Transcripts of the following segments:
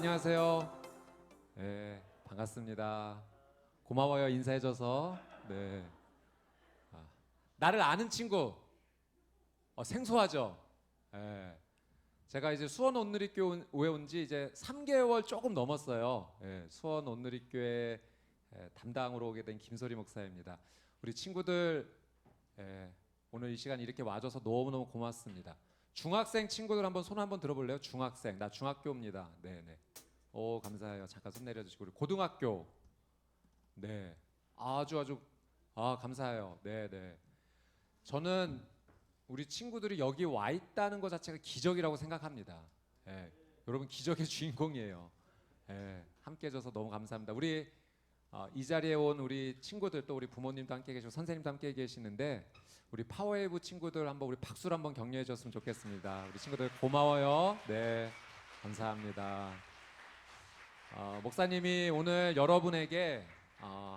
안녕하세요. 네, 반갑습니다. 고마워요, 인사해줘서. 네. 나를 아는 친구, 생소하죠? 네. 제가 이제 수원 온누리교회 온 지 이제 3개월 조금 넘었어요. 수원 온누리교회 담당으로 오게 된 김소리 목사입니다. 우리 친구들, 오늘 이 시간 이렇게 와줘서 너무너무 고맙습니다. 중학생 친구들 한번 손 한번 들어볼래요? 중학생, 나 중학교입니다. 네네. 오, 감사해요. 잠깐 손 내려주시고. 우리 고등학교, 네, 아주 감사해요. 네네. 저는 우리 친구들이 여기 와 있다는 것 자체가 기적이라고 생각합니다. 여러분 기적의 주인공이에요. 함께 해줘서 너무 감사합니다. 우리 이 자리에 온 우리 친구들, 또 우리 부모님도 함께 계시고 선생님도 함께 계시는데, 우리 파워웨이브 친구들 한번 우리 박수로 한번 격려해 줬으면 좋겠습니다. 우리 친구들 고마워요. 네, 감사합니다. 목사님이 오늘 여러분에게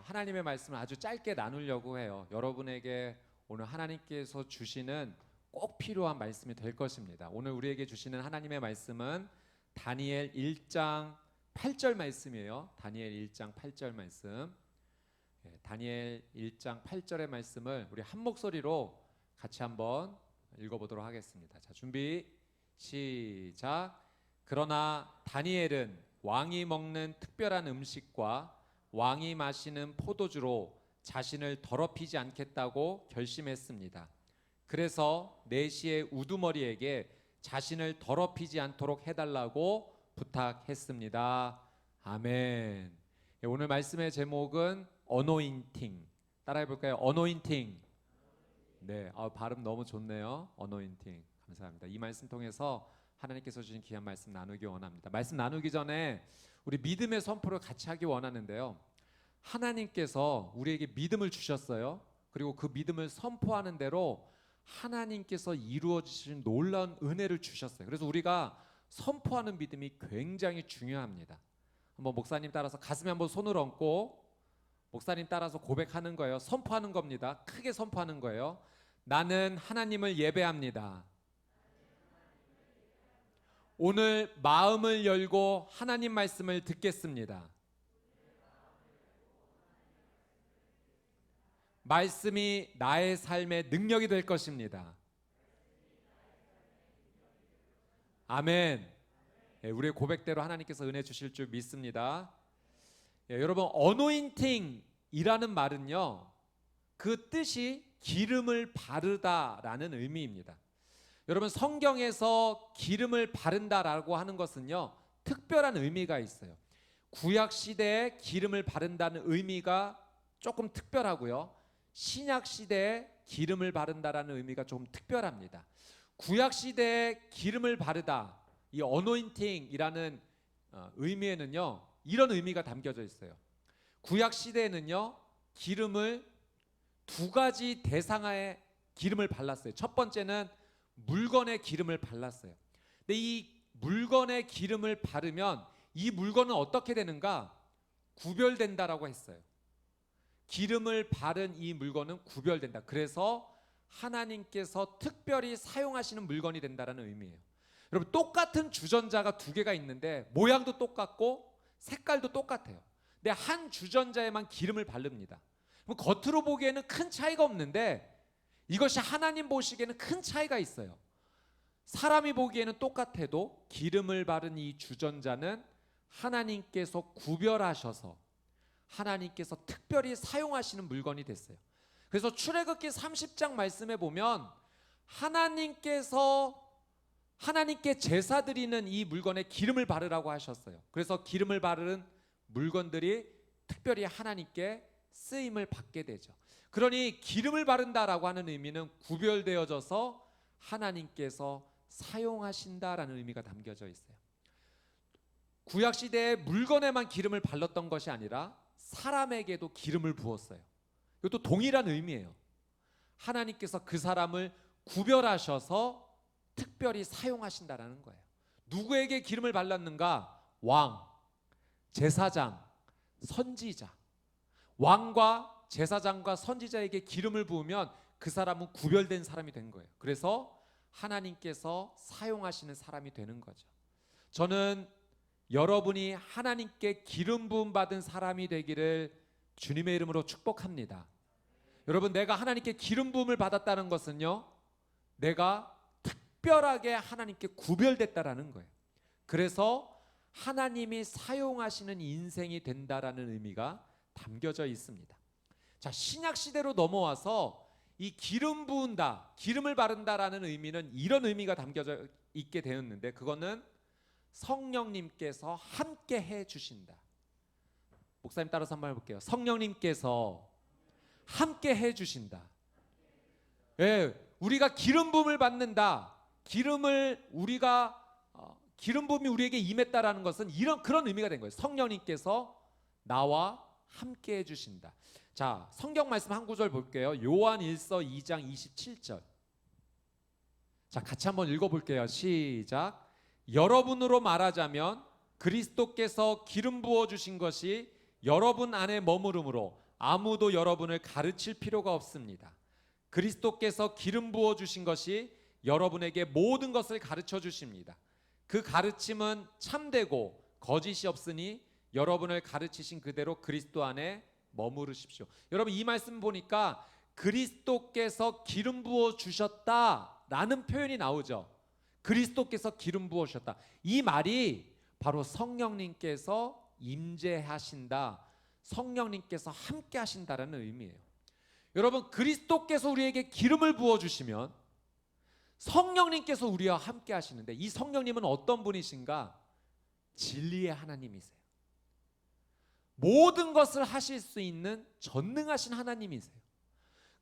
하나님의 말씀을 아주 짧게 나누려고 해요. 여러분에게 오늘 하나님께서 주시는 꼭 필요한 말씀이 될 것입니다. 오늘 우리에게 주시는 하나님의 말씀은 다니엘 1장 8절 말씀이에요. 다니엘 1장 8절 말씀. 다니엘 1장 8절의 말씀을 우리 한 목소리로 같이 한번 읽어보도록 하겠습니다. 자, 준비 시작. 그러나 다니엘은 왕이 먹는 특별한 음식과 왕이 마시는 포도주로 자신을 더럽히지 않겠다고 결심했습니다. 그래서 내시의 우두머리에게 자신을 더럽히지 않도록 해달라고 부탁했습니다. 아멘. 오늘 말씀의 제목은 어노인팅. 따라해볼까요? 어노인팅. 네, 발음 너무 좋네요. 어노인팅. 감사합니다. 이 말씀 통해서 하나님께서 주신 귀한 말씀 나누기 원합니다. 말씀 나누기 전에 우리 믿음의 선포를 같이 하기 원하는데요. 하나님께서 우리에게 믿음을 주셨어요. 그리고 그 믿음을 선포하는 대로 하나님께서 이루어 주신 놀라운 은혜를 주셨어요. 그래서 우리가 선포하는 믿음이 굉장히 중요합니다. 한번 목사님 따라서 가슴에 한번 손을 얹고 목사님 따라서 고백하는 거예요. 선포하는 겁니다. 크게 선포하는 거예요. 나는 하나님을 예배합니다. 오늘 마음을 열고 하나님 말씀을 듣겠습니다. 말씀이 나의 삶의 능력이 될 것입니다. 아멘. 우리의 고백대로 하나님께서 은혜 주실 줄 믿습니다. 여러분, 어노인팅이라는 말은요, 그 뜻이 기름을 바르다라는 의미입니다. 여러분, 성경에서 기름을 바른다라고 하는 것은요, 특별한 의미가 있어요. 구약 시대에 기름을 바른다는 의미가 조금 특별하고요, 신약 시대에 기름을 바른다라는 의미가 좀 특별합니다. 구약 시대에 기름을 바르다, 이 어노인팅이라는 의미에는요, 이런 의미가 담겨져 있어요. 구약 시대에는요, 기름을 두 가지 대상의 기름을 발랐어요. 첫 번째는 물건에 기름을 발랐어요. 근데 이 물건에 기름을 바르면 이 물건은 어떻게 되는가? 구별된다라고 했어요. 기름을 바른 이 물건은 구별된다. 그래서 하나님께서 특별히 사용하시는 물건이 된다라는 의미예요. 여러분, 똑같은 주전자가 두 개가 있는데 모양도 똑같고 색깔도 똑같아요. 근데 한 주전자에만 기름을 바릅니다. 그럼 겉으로 보기에는 큰 차이가 없는데 이것이 하나님 보시기에는 큰 차이가 있어요. 사람이 보기에는 똑같아도 기름을 바른 이 주전자는 하나님께서 구별하셔서 하나님께서 특별히 사용하시는 물건이 됐어요. 그래서 출애굽기 30장 말씀에 보면 하나님께 제사 드리는 이 물건에 기름을 바르라고 하셨어요. 그래서 기름을 바르는 물건들이 특별히 하나님께 쓰임을 받게 되죠. 그러니 기름을 바른다라고 하는 의미는 구별되어져서 하나님께서 사용하신다라는 의미가 담겨져 있어요. 구약 시대에 물건에만 기름을 발랐던 것이 아니라 사람에게도 기름을 부었어요. 이것도 동일한 의미예요. 하나님께서 그 사람을 구별하셔서 특별히 사용하신다라는 거예요. 누구에게 기름을 발랐는가? 왕, 제사장, 선지자. 왕과 제사장과 선지자에게 기름을 부으면 그 사람은 구별된 사람이 된 거예요. 그래서 하나님께서 사용하시는 사람이 되는 거죠. 저는 여러분이 하나님께 기름 부음 받은 사람이 되기를 주님의 이름으로 축복합니다. 여러분, 내가 하나님께 기름 부음을 받았다는 것은요, 내가 특별하게 하나님께 구별됐다라는 거예요. 그래서 하나님이 사용하시는 인생이 된다라는 의미가 담겨져 있습니다. 자, 신약 시대로 넘어와서 이 기름 부은다, 기름을 바른다라는 의미는 이런 의미가 담겨져 있게 되었는데, 그거는 성령님께서 함께 해 주신다. 목사님 따라서 한번 해볼게요. 성령님께서 함께 해 주신다. 예, 우리가 기름 부음을 받는다. 기름을 우리가 기름 부음이 우리에게 임했다라는 것은 그런 의미가 된 거예요. 성령님께서 나와 함께 해 주신다. 자, 성경 말씀 한 구절 볼게요. 요한 1서 2장 27절. 자, 같이 한번 읽어볼게요. 시작. 여러분으로 말하자면 그리스도께서 기름 부어 주신 것이 여러분 안에 머무름으로 아무도 여러분을 가르칠 필요가 없습니다. 그리스도께서 기름 부어 주신 것이 여러분에게 모든 것을 가르쳐 주십니다. 그 가르침은 참되고 거짓이 없으니 여러분을 가르치신 그대로 그리스도 안에 머무르십시오. 여러분, 이 말씀 보니까 그리스도께서 기름 부어 주셨다라는 표현이 나오죠. 그리스도께서 기름 부어 주셨다. 이 말이 바로 성령님께서 임재하신다, 성령님께서 함께 하신다라는 의미예요. 여러분, 그리스도께서 우리에게 기름을 부어 주시면 성령님께서 우리와 함께 하시는데, 이 성령님은 어떤 분이신가? 진리의 하나님이세요. 모든 것을 하실 수 있는 전능하신 하나님이세요.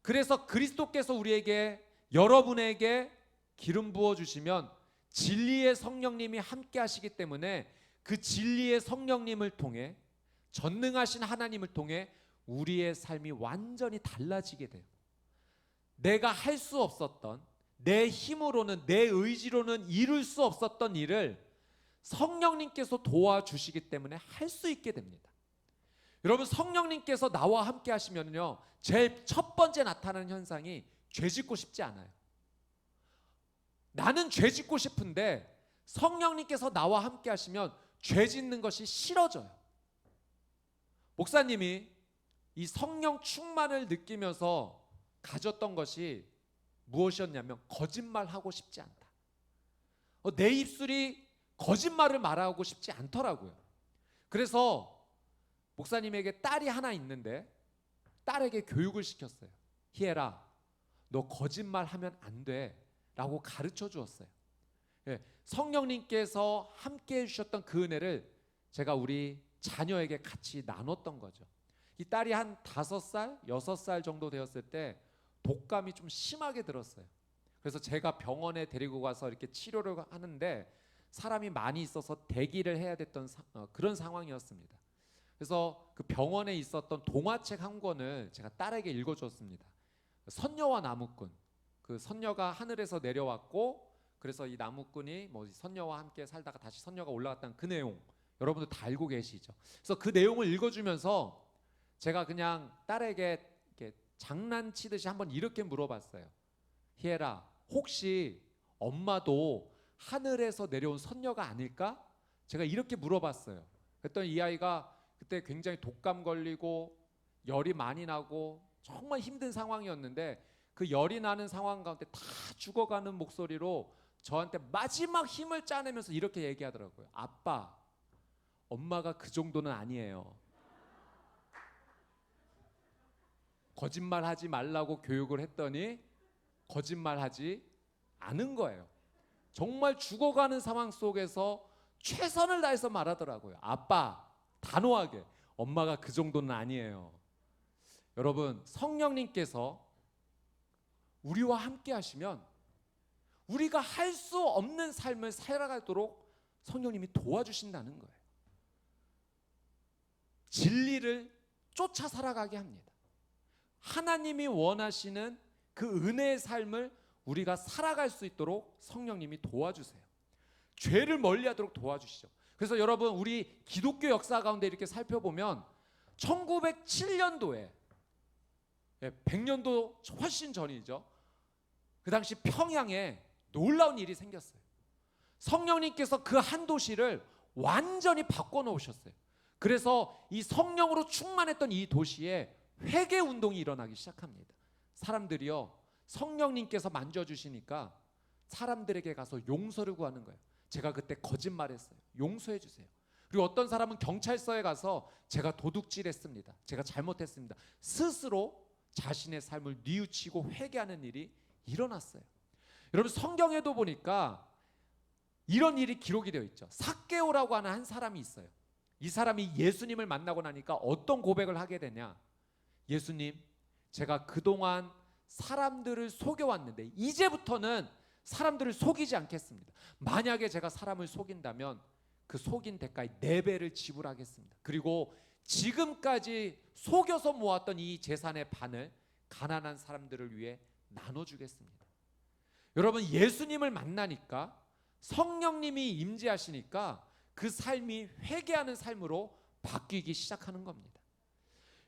그래서 그리스도께서 우리에게, 여러분에게 기름 부어 주시면 진리의 성령님이 함께 하시기 때문에 그 진리의 성령님을 통해, 전능하신 하나님을 통해 우리의 삶이 완전히 달라지게 돼요. 내가 할 수 없었던, 내 힘으로는, 내 의지로는 이룰 수 없었던 일을 성령님께서 도와주시기 때문에 할 수 있게 됩니다. 여러분, 성령님께서 나와 함께 하시면요, 제일 첫 번째 나타나는 현상이 죄 짓고 싶지 않아요. 나는 죄 짓고 싶은데 성령님께서 나와 함께 하시면 죄 짓는 것이 싫어져요. 목사님이 이 성령 충만을 느끼면서 가졌던 것이 무엇이었냐면, 거짓말하고 싶지 않다. 내 입술이 거짓말을 말하고 싶지 않더라고요. 그래서 목사님에게 딸이 하나 있는데 딸에게 교육을 시켰어요. 희애라, 너 거짓말하면 안 돼 라고 가르쳐 주었어요. 성령님께서 함께 해주셨던 그 은혜를 제가 우리 자녀에게 같이 나눴던 거죠. 이 딸이 한 5살, 6살 정도 되었을 때 독감이 좀 심하게 들었어요. 그래서 제가 병원에 데리고 가서 이렇게 치료를 하는데 사람이 많이 있어서 대기를 해야 됐던 그런 상황이었습니다. 그래서 그 병원에 있었던 동화책 한 권을 제가 딸에게 읽어줬습니다. 선녀와 나무꾼. 그 선녀가 하늘에서 내려왔고, 그래서 이 나무꾼이 선녀와 함께 살다가 다시 선녀가 올라갔다는 그 내용, 여러분들 다 알고 계시죠. 그래서 그 내용을 읽어주면서 제가 그냥 딸에게 이렇게 장난치듯이 한번 이렇게 물어봤어요. 희애라, 혹시 엄마도 하늘에서 내려온 선녀가 아닐까? 제가 이렇게 물어봤어요. 그랬더니 이 아이가 그때 굉장히 독감 걸리고 열이 많이 나고 정말 힘든 상황이었는데, 그 열이 나는 상황 가운데 다 죽어가는 목소리로 저한테 마지막 힘을 짜내면서 이렇게 얘기하더라고요. 아빠, 엄마가 그 정도는 아니에요. 거짓말하지 말라고 교육을 했더니 거짓말하지 않은 거예요. 정말 죽어가는 상황 속에서 최선을 다해서 말하더라고요. 아빠, 단호하게, 엄마가 그 정도는 아니에요. 여러분, 성령님께서 우리와 함께 하시면 우리가 할 수 없는 삶을 살아가도록 성령님이 도와주신다는 거예요. 진리를 쫓아 살아가게 합니다. 하나님이 원하시는 그 은혜의 삶을 우리가 살아갈 수 있도록 성령님이 도와주세요. 죄를 멀리하도록 도와주시죠. 그래서 여러분, 우리 기독교 역사 가운데 이렇게 살펴보면 1907년도에 100년도 훨씬 전이죠. 그 당시 평양에 놀라운 일이 생겼어요. 성령님께서 그 한 도시를 완전히 바꿔놓으셨어요. 그래서 이 성령으로 충만했던 이 도시에 회개 운동이 일어나기 시작합니다. 사람들이요, 성령님께서 만져주시니까 사람들에게 가서 용서를 구하는 거예요. 제가 그때 거짓말했어요. 용서해 주세요. 그리고 어떤 사람은 경찰서에 가서 제가 도둑질했습니다. 제가 잘못했습니다. 스스로 자신의 삶을 뉘우치고 회개하는 일이 일어났어요. 여러분, 성경에도 보니까 이런 일이 기록이 되어 있죠. 삭개오라고 하는 한 사람이 있어요. 이 사람이 예수님을 만나고 나니까 어떤 고백을 하게 되냐? 예수님, 제가 그동안 사람들을 속여왔는데 이제부터는 사람들을 속이지 않겠습니다. 만약에 제가 사람을 속인다면 그 속인 대가에 4배를 지불하겠습니다. 그리고 지금까지 속여서 모았던 이 재산의 반을 가난한 사람들을 위해 나눠주겠습니다. 여러분, 예수님을 만나니까, 성령님이 임재하시니까 그 삶이 회개하는 삶으로 바뀌기 시작하는 겁니다.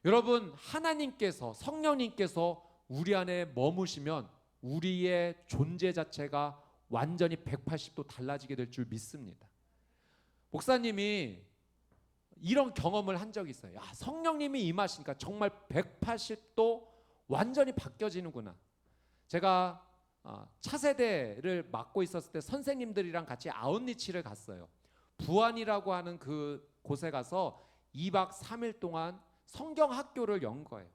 여러분, 하나님께서, 성령님께서 우리 안에 머무시면 우리의 존재 자체가 완전히 180도 달라지게 될 줄 믿습니다. 목사님이 이런 경험을 한 적이 있어요. 야, 성령님이 임하시니까 정말 180도 완전히 바뀌어지는구나. 제가 차세대를 맡고 있었을 때 선생님들이랑 같이 아웃리치를 갔어요. 부안이라고 하는 그 곳에 가서 2박 3일 동안 성경 학교를 연 거예요.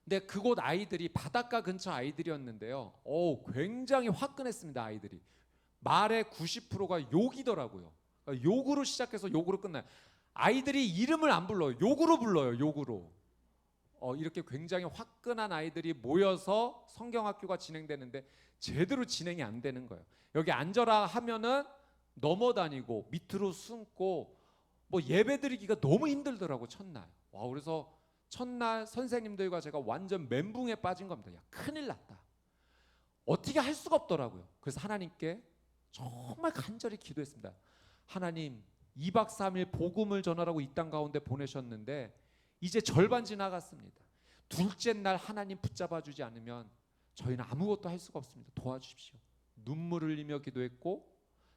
근데 그곳 아이들이 바닷가 근처 아이들이었는데요. 굉장히 화끈했습니다. 아이들이. 말의 90%가 욕이더라고요. 그러니까 욕으로 시작해서 욕으로 끝나요. 아이들이 이름을 안 불러요. 욕으로 불러요. 욕으로. 이렇게 굉장히 화끈한 아이들이 모여서 성경학교가 진행되는데 제대로 진행이 안 되는 거예요. 여기 앉아라 하면은 넘어다니고 밑으로 숨고 뭐 예배드리기가 너무 힘들더라고. 첫날. 그래서 첫날 선생님들과 제가 완전 멘붕에 빠진 겁니다. 야, 큰일 났다. 어떻게 할 수가 없더라고요. 그래서 하나님께 정말 간절히 기도했습니다. 하나님, 2박 3일 복음을 전하라고 이 땅 가운데 보내셨는데 이제 절반 지나갔습니다. 둘째 날 하나님 붙잡아 주지 않으면 저희는 아무것도 할 수가 없습니다. 도와주십시오. 눈물 흘리며 기도했고,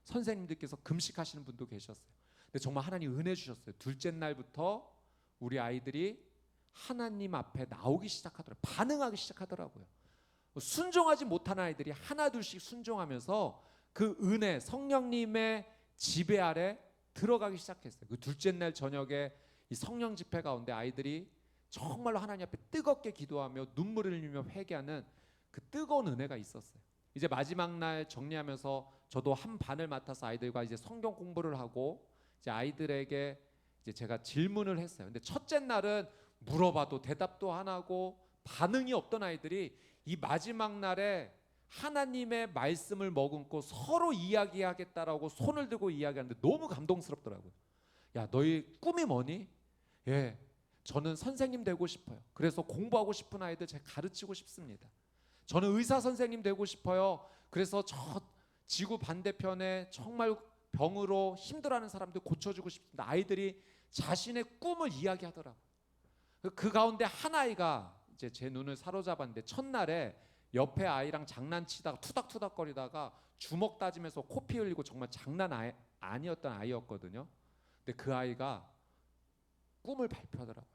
선생님들께서 금식하시는 분도 계셨어요. 근데 정말 하나님 은혜 주셨어요. 둘째 날부터 우리 아이들이 하나님 앞에 나오기 시작하더라고요. 반응하기 시작하더라고요. 순종하지 못한 아이들이 하나 둘씩 순종하면서 그 은혜, 성령님의 지배 아래 들어가기 시작했어요. 그 둘째 날 저녁에 이 성령 집회 가운데 아이들이 정말로 하나님 앞에 뜨겁게 기도하며 눈물을 흘리며 회개하는 그 뜨거운 은혜가 있었어요. 이제 마지막 날 정리하면서 저도 한 반을 맡아서 아이들과 이제 성경 공부를 하고 이제 아이들에게 이제 제가 질문을 했어요. 근데 첫째 날은 물어봐도 대답도 안 하고 반응이 없던 아이들이 이 마지막 날에 하나님의 말씀을 머금고 서로 이야기하겠다라고 손을 들고 이야기하는데 너무 감동스럽더라고요. 야, 너희 꿈이 뭐니? 예, 저는 선생님 되고 싶어요. 그래서 공부하고 싶은 아이들 제가 가르치고 싶습니다. 저는 의사 선생님 되고 싶어요. 그래서 저 지구 반대편에 정말 병으로 힘들어하는 사람들 고쳐주고 싶습니다. 아이들이 자신의 꿈을 이야기하더라고요. 그 가운데 한 아이가 이제 제 눈을 사로잡았는데 첫날에 옆에 아이랑 장난치다가 투닥투닥거리다가 주먹 다지면서 코피 흘리고 정말 장난 아니었던 아이였거든요. 근데 그 아이가 꿈을 발표하더라고요.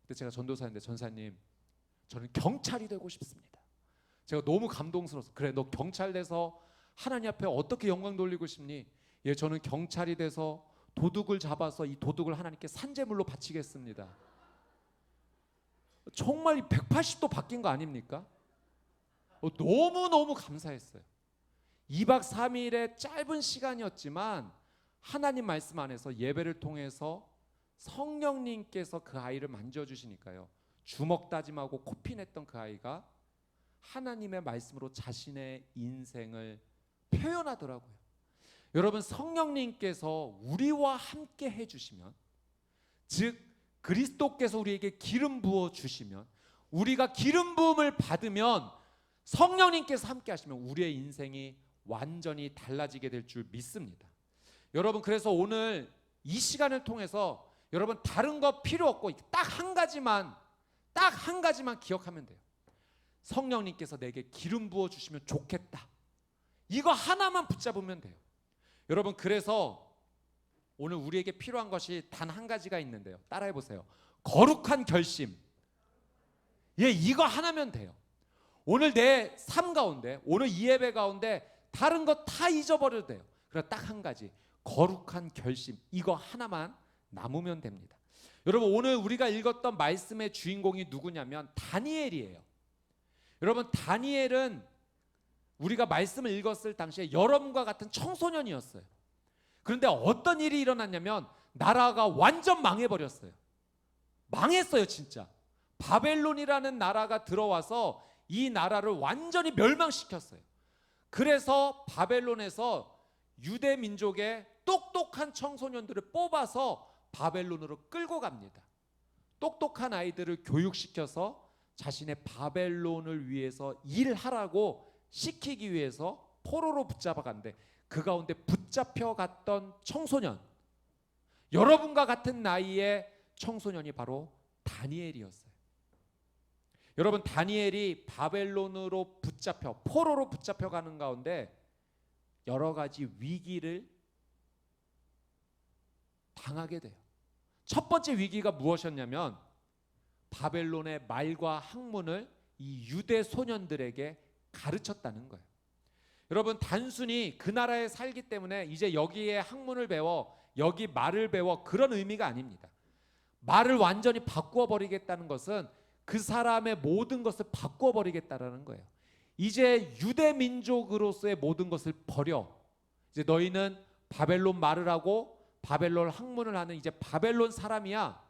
근데 제가 전도사인데, 전사님, 저는 경찰이 되고 싶습니다. 제가 너무 감동스러워서, 그래, 너 경찰 돼서 하나님 앞에 어떻게 영광 돌리고 싶니? 예, 저는 경찰이 돼서 도둑을 잡아서 이 도둑을 하나님께 산제물로 바치겠습니다. 정말 180도 바뀐 거 아닙니까? 너무너무 감사했어요. 2박 3일의 짧은 시간이었지만 하나님 말씀 안에서 예배를 통해서 성령님께서 그 아이를 만져주시니까요, 주먹 다짐하고 코피 냈던 그 아이가 하나님의 말씀으로 자신의 인생을 표현하더라고요. 여러분, 성령님께서 우리와 함께 해주시면, 즉 그리스도께서 우리에게 기름 부어 주시면, 우리가 기름 부음을 받으면, 성령님께서 함께 하시면 우리의 인생이 완전히 달라지게 될 줄 믿습니다. 여러분, 그래서 오늘 이 시간을 통해서 여러분 다른 거 필요 없고 딱 한 가지만 기억하면 돼요. 성령님께서 내게 기름 부어 주시면 좋겠다. 이거 하나만 붙잡으면 돼요. 여러분, 그래서 오늘 우리에게 필요한 것이 단 한 가지가 있는데요. 따라해 보세요. 거룩한 결심. 예, 이거 하나면 돼요. 오늘 내 삶 가운데, 오늘 이 예배 가운데 다른 거 다 잊어버려도 돼요. 그러나 딱 한 가지, 거룩한 결심. 이거 하나만 남으면 됩니다. 여러분, 오늘 우리가 읽었던 말씀의 주인공이 누구냐면 다니엘이에요. 여러분, 다니엘은 우리가 말씀을 읽었을 당시에 여러분과 같은 청소년이었어요. 그런데 어떤 일이 일어났냐면 나라가 완전 망해버렸어요. 망했어요, 진짜. 바벨론이라는 나라가 들어와서 이 나라를 완전히 멸망시켰어요. 그래서 바벨론에서 유대 민족의 똑똑한 청소년들을 뽑아서 바벨론으로 끌고 갑니다. 똑똑한 아이들을 교육시켜서 자신의 바벨론을 위해서 일하라고 시키기 위해서 포로로 붙잡아 간대. 그 가운데 붙잡혀 갔던 청소년, 여러분과 같은 나이의 청소년이 바로 다니엘이었어요. 여러분, 다니엘이 바벨론으로 붙잡혀 포로로 붙잡혀 가는 가운데 여러 가지 위기를 당하게 돼요. 첫 번째 위기가 무엇이었냐면 바벨론의 말과 학문을 이 유대 소년들에게 가르쳤다는 거예요. 여러분, 단순히 그 나라에 살기 때문에 이제 여기에 학문을 배워, 여기 말을 배워, 그런 의미가 아닙니다. 말을 완전히 바꾸어 버리겠다는 것은 그 사람의 모든 것을 바꾸어 버리겠다라는 거예요. 이제 유대 민족으로서의 모든 것을 버려. 이제 너희는 바벨론 말을 하고 바벨론 학문을 하는 이제 바벨론 사람이야.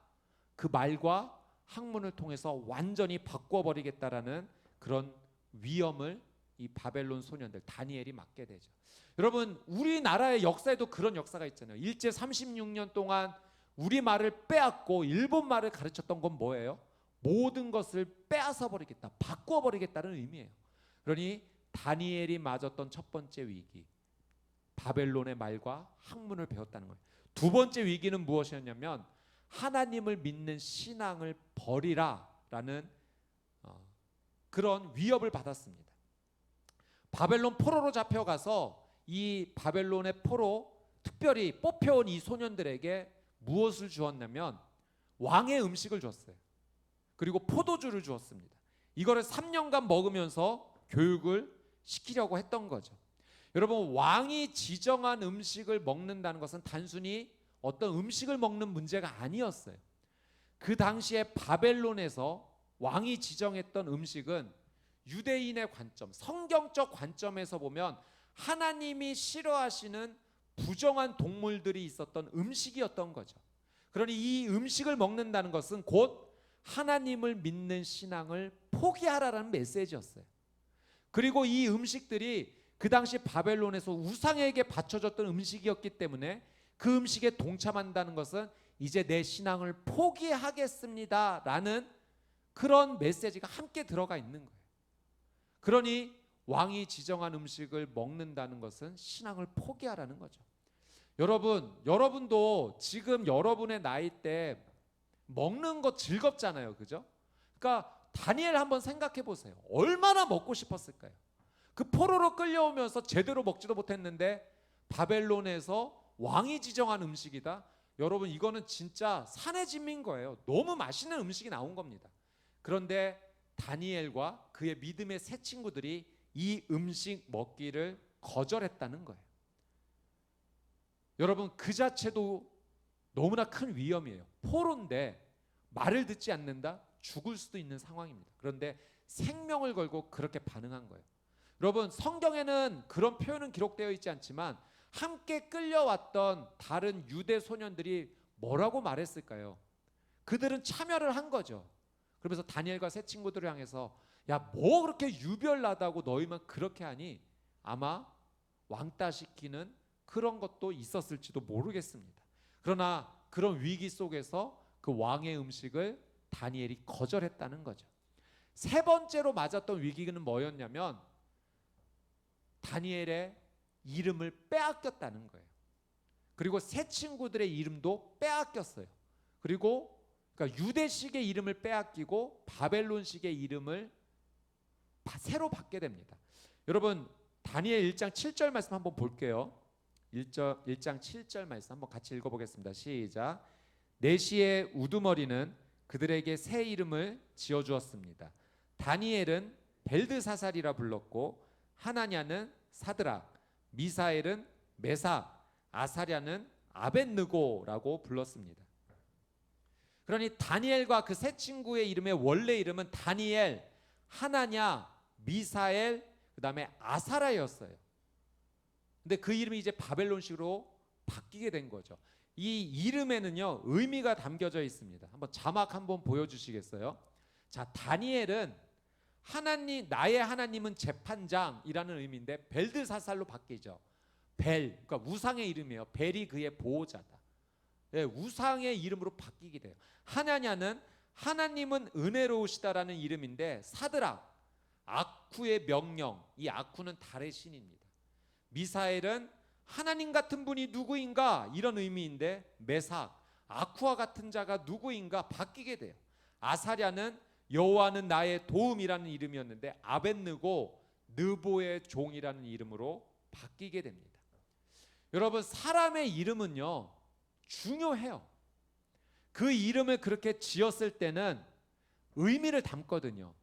그 말과 학문을 통해서 완전히 바꾸어 버리겠다라는 그런 위험을 이 바벨론 소년들 다니엘이 맡게 되죠. 여러분, 우리나라의 역사에도 그런 역사가 있잖아요. 일제 36년 동안 우리 말을 빼앗고 일본 말을 가르쳤던 건 뭐예요? 모든 것을 빼앗아 버리겠다, 바꾸어 버리겠다는 의미예요. 그러니 다니엘이 맞았던 첫 번째 위기, 바벨론의 말과 학문을 배웠다는 거예요. 두 번째 위기는 무엇이었냐면 하나님을 믿는 신앙을 버리라라는 그런 위협을 받았습니다. 바벨론 포로로 잡혀가서 이 바벨론의 포로, 특별히 뽑혀온 이 소년들에게 무엇을 주었냐면 왕의 음식을 줬어요. 그리고 포도주를 주었습니다. 이거를 3년간 먹으면서 교육을 시키려고 했던 거죠. 여러분, 왕이 지정한 음식을 먹는다는 것은 단순히 어떤 음식을 먹는 문제가 아니었어요. 그 당시에 바벨론에서 왕이 지정했던 음식은 유대인의 관점, 성경적 관점에서 보면 하나님이 싫어하시는 부정한 동물들이 있었던 음식이었던 거죠. 그러니 이 음식을 먹는다는 것은 곧 하나님을 믿는 신앙을 포기하라라는 메시지였어요. 그리고 이 음식들이 그 당시 바벨론에서 우상에게 바쳐졌던 음식이었기 때문에 그 음식에 동참한다는 것은 이제 내 신앙을 포기하겠습니다 라는 그런 메시지가 함께 들어가 있는 거예요. 그러니 왕이 지정한 음식을 먹는다는 것은 신앙을 포기하라는 거죠. 여러분도 지금 여러분의 나이 때 먹는 거 즐겁잖아요, 그죠? 그러니까 다니엘 한번 생각해 보세요. 얼마나 먹고 싶었을까요? 그 포로로 끌려오면서 제대로 먹지도 못했는데 바벨론에서 왕이 지정한 음식이다. 여러분, 이거는 진짜 산의 진미인 거예요. 너무 맛있는 음식이 나온 겁니다. 그런데 다니엘과 그의 믿음의 새 친구들이 이 음식 먹기를 거절했다는 거예요. 여러분, 그 자체도 너무나 큰 위험이에요. 포로인데 말을 듣지 않는다? 죽을 수도 있는 상황입니다. 그런데 생명을 걸고 그렇게 반응한 거예요. 여러분, 성경에는 그런 표현은 기록되어 있지 않지만 함께 끌려왔던 다른 유대 소년들이 뭐라고 말했을까요? 그들은 참여를 한 거죠. 그러면서 다니엘과 새 친구들을 향해서 야, 뭐 그렇게 유별나다고 너희만 그렇게 하니? 아마 왕따시키는 그런 것도 있었을지도 모르겠습니다. 그러나 그런 위기 속에서 그 왕의 음식을 다니엘이 거절했다는 거죠. 세 번째로 맞았던 위기는 뭐였냐면 다니엘의 이름을 빼앗겼다는 거예요. 그리고 새 친구들의 이름도 빼앗겼어요. 그리고 그러니까 유대식의 이름을 빼앗기고 바벨론식의 이름을 새로 받게 됩니다. 여러분, 다니엘 1장 7절 말씀 한번 볼게요. 1장 7절 말씀 한번 같이 읽어보겠습니다. 시작. 네시의 우두머리는 그들에게 새 이름을 지어주었습니다. 다니엘은 벨드사살이라 불렀고 하나냐는 사드락, 미사엘은 메삭, 아사랴는 아벳느고라고 불렀습니다. 그러니 다니엘과 그 세 친구의 이름의 원래 이름은 다니엘, 하나냐, 미사엘, 그 다음에 아사랴였어요. 근데 그 이름이 이제 바벨론식으로 바뀌게 된 거죠. 이 이름에는요 의미가 담겨져 있습니다. 한번 자막 한번 보여주시겠어요? 자, 다니엘은 하나님, 나의 하나님은 재판장이라는 의미인데 벨드사살로 바뀌죠. 벨, 그러니까 우상의 이름이에요. 벨이 그의 보호자다. 네, 우상의 이름으로 바뀌게 돼요. 하나냐는 하나님은 은혜로우시다라는 이름인데 사드락, 아쿠의 명령, 이 아쿠는 달의 신입니다. 미사엘은 하나님 같은 분이 누구인가 이런 의미인데 메삭, 아쿠와 같은 자가 누구인가 바뀌게 돼요. 아사랴는 여호와는 나의 도움이라는 이름이었는데 아벳느고, 느보의 종이라는 이름으로 바뀌게 됩니다. 여러분, 사람의 이름은요 중요해요. 그 이름을 그렇게 지었을 때는 의미를 담거든요.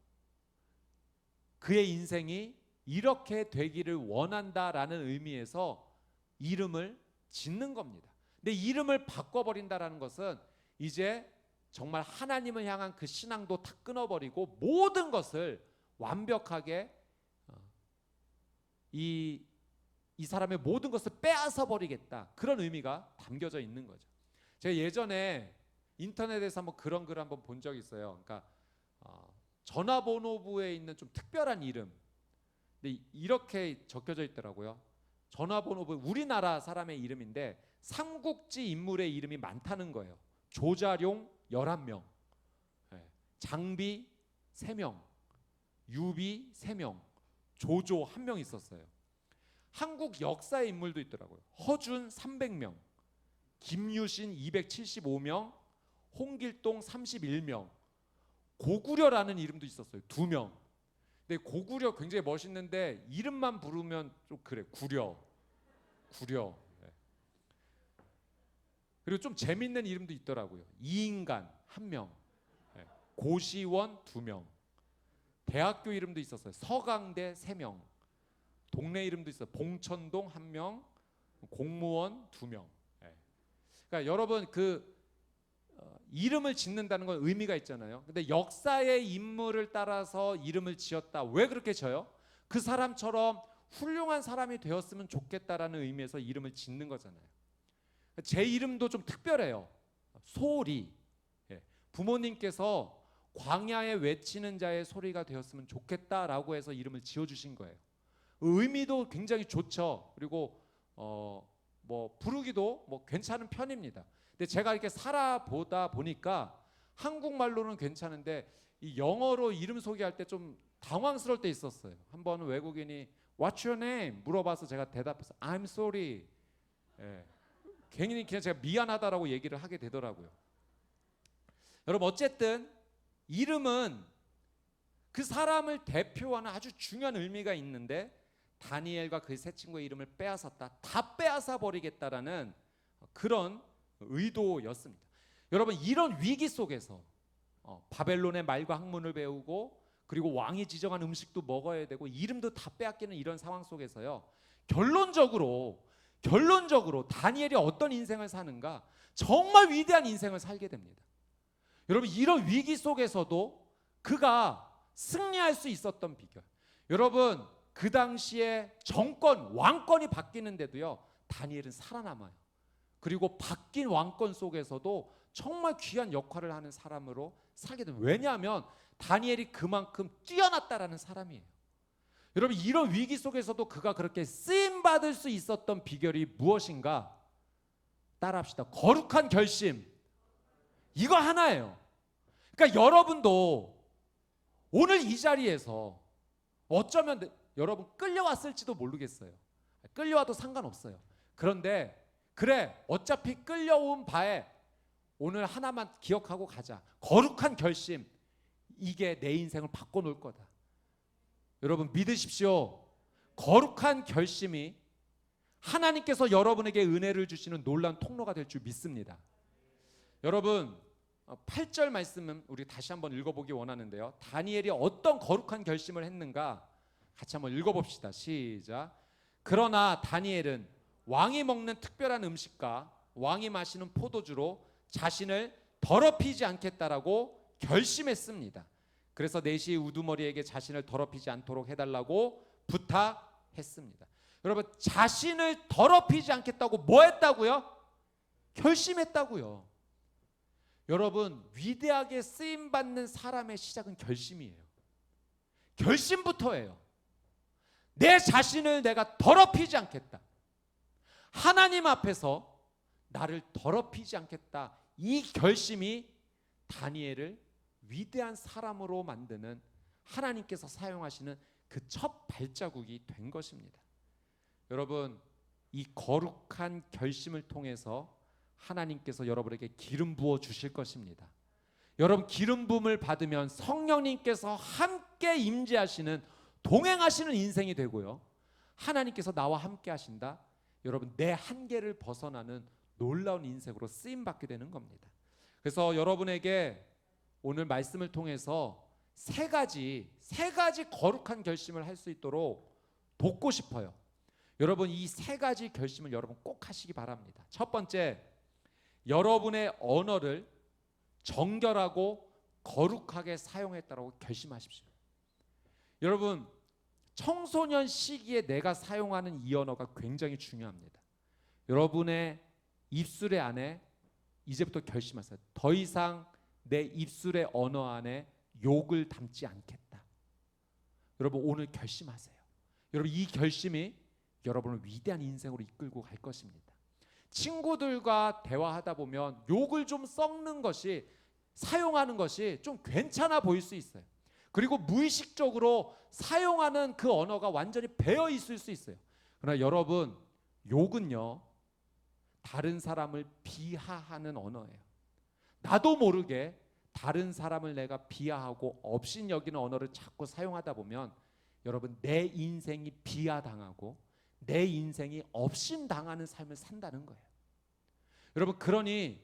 그의 인생이 이렇게 되기를 원한다라는 의미에서 이름을 짓는 겁니다. 근데 이름을 바꿔버린다라는 것은 이제 정말 하나님을 향한 그 신앙도 다 끊어버리고 모든 것을 완벽하게 이 사람의 모든 것을 빼앗아 버리겠다, 그런 의미가 담겨져 있는 거죠. 제가 예전에 인터넷에서 한번 그런 글을 한번 본 적이 있어요. 그러니까 전화번호부에 있는 좀 특별한 이름, 근데 이렇게 적혀져 있더라고요. 전화번호부, 우리나라 사람의 이름인데 삼국지 인물의 이름이 많다는 거예요. 조자룡 11명, 장비 3명, 유비 3명, 조조 1명 있었어요. 한국 역사의 인물도 있더라고요. 허준 300명, 김유신 275명, 홍길동 31명, 고구려라는 이름도 있었어요. 2명. 근데 고구려 굉장히 멋있는데 이름만 부르면 좀 그래. 구려. 네. 그리고 좀 재밌는 이름도 있더라고요. 이인간 1명, 네. 고시원 2명. 대학교 이름도 있었어요. 서강대 3명. 동네 이름도 있어요. 봉천동 1명, 공무원 2명. 네. 그러니까 여러분, 그 이름을 짓는다는 건 의미가 있잖아요. 근데 역사의 인물을 따라서 이름을 지었다. 왜 그렇게 져요? 그 사람처럼 훌륭한 사람이 되었으면 좋겠다라는 의미에서 이름을 짓는 거잖아요. 제 이름도 좀 특별해요. 소리. 부모님께서 광야에 외치는 자의 소리가 되었으면 좋겠다라고 해서 이름을 지어주신 거예요. 의미도 굉장히 좋죠. 그리고 뭐 부르기도 뭐 괜찮은 편입니다. 근데 제가 이렇게 살아보다 보니까 한국말로는 괜찮은데 이 영어로 이름 소개할 때 좀 당황스러울 때 있었어요. 한 번은 외국인이 What's your name? 물어봐서 제가 대답해서 I'm sorry. 괜히 그냥 제가 미안하다라고 얘기를 하게 되더라고요. 여러분, 어쨌든 이름은 그 사람을 대표하는 아주 중요한 의미가 있는데 다니엘과 그 세 친구의 이름을 빼앗았다, 다 빼앗아 버리겠다라는 그런 의도였습니다. 여러분, 이런 위기 속에서 바벨론의 말과 학문을 배우고 그리고 왕이 지정한 음식도 먹어야 되고 이름도 다 빼앗기는 이런 상황 속에서요, 결론적으로 다니엘이 어떤 인생을 사는가? 정말 위대한 인생을 살게 됩니다. 여러분, 이런 위기 속에서도 그가 승리할 수 있었던 비결, 여러분, 그 당시에 정권, 왕권이 바뀌는데도요 다니엘은 살아남아요. 그리고 바뀐 왕권 속에서도 정말 귀한 역할을 하는 사람으로 살게 됩니다. 왜냐하면 다니엘이 그만큼 뛰어났다라는 사람이에요. 여러분, 이런 위기 속에서도 그가 그렇게 쓰임받을 수 있었던 비결이 무엇인가? 따라합시다. 거룩한 결심. 이거 하나예요. 그러니까 여러분도 오늘 이 자리에서 어쩌면 여러분 끌려왔을지도 모르겠어요. 끌려와도 상관없어요. 그런데 그래, 어차피 끌려온 바에 오늘 하나만 기억하고 가자. 거룩한 결심. 이게 내 인생을 바꿔놓을 거다. 여러분, 믿으십시오. 거룩한 결심이 하나님께서 여러분에게 은혜를 주시는 놀라운 통로가 될 줄 믿습니다. 여러분 8절 말씀은 우리 다시 한번 읽어보기 원하는데요. 다니엘이 어떤 거룩한 결심을 했는가 같이 한번 읽어봅시다. 시작. 그러나 다니엘은 왕이 먹는 특별한 음식과 왕이 마시는 포도주로 자신을 더럽히지 않겠다라고 결심했습니다. 그래서 내시 우두머리에게 자신을 더럽히지 않도록 해달라고 부탁했습니다. 여러분 자신을 더럽히지 않겠다고 뭐 했다고요? 결심했다고요. 여러분 위대하게 쓰임받는 사람의 시작은 결심이에요. 결심부터예요. 내 자신을 내가 더럽히지 않겠다. 하나님 앞에서 나를 더럽히지 않겠다. 이 결심이 다니엘을 위대한 사람으로 만드는 하나님께서 사용하시는 그 첫 발자국이 된 것입니다. 여러분 이 거룩한 결심을 통해서 하나님께서 여러분에게 기름 부어 주실 것입니다. 여러분 기름 부음을 받으면 성령님께서 함께 임재하시는 동행하시는 인생이 되고요. 하나님께서 나와 함께 하신다. 여러분 내 한계를 벗어나는 놀라운 인생으로 쓰임 받게 되는 겁니다. 그래서 여러분에게 오늘 말씀을 통해서 세 가지 거룩한 결심을 할 수 있도록 돕고 싶어요. 여러분 이 세 가지 결심을 여러분 꼭 하시기 바랍니다. 첫 번째, 여러분의 언어를 정결하고 거룩하게 사용했다고 결심하십시오. 여러분 청소년 시기에 내가 사용하는 이 언어가 굉장히 중요합니다. 여러분의 입술의 안에 이제부터 결심하세요. 더 이상 내 입술의 언어 안에 욕을 담지 않겠다. 여러분 오늘 결심하세요. 여러분 이 결심이 여러분을 위대한 인생으로 이끌고 갈 것입니다. 친구들과 대화하다 보면 욕을 좀 섞는 것이 사용하는 것이 좀 괜찮아 보일 수 있어요. 그리고 무의식적으로 사용하는 그 언어가 완전히 배어 있을 수 있어요. 그러나 여러분 욕은요 다른 사람을 비하하는 언어예요. 나도 모르게 다른 사람을 내가 비하하고 업신여기는 언어를 자꾸 사용하다 보면 여러분 내 인생이 비하당하고 내 인생이 업신당하는 삶을 산다는 거예요. 여러분 그러니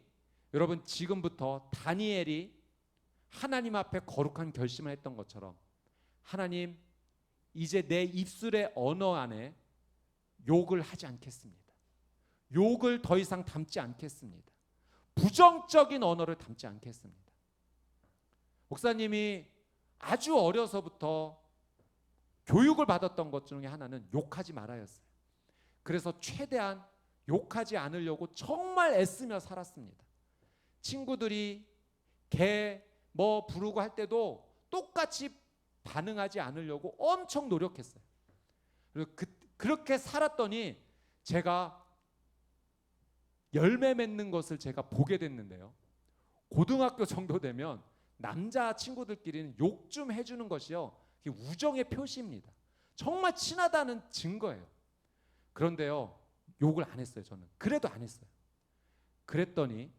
여러분 지금부터 다니엘이 하나님 앞에 거룩한 결심을 했던 것처럼 하나님 이제 내 입술의 언어 안에 욕을 하지 않겠습니다. 욕을 더 이상 담지 않겠습니다. 부정적인 언어를 담지 않겠습니다. 목사님이 아주 어려서부터 교육을 받았던 것 중에 하나는 욕하지 말아였어요. 그래서 최대한 욕하지 않으려고 정말 애쓰며 살았습니다. 친구들이 개 뭐 부르고 할 때도 똑같이 반응하지 않으려고 엄청 노력했어요. 그리고 그렇게 살았더니 제가 열매 맺는 것을 제가 보게 됐는데요. 고등학교 정도 되면 남자 친구들끼리는 욕 좀 해주는 것이요, 우정의 표시입니다. 정말 친하다는 증거예요. 그런데요 욕을 안 했어요. 저는 그래도 안 했어요. 그랬더니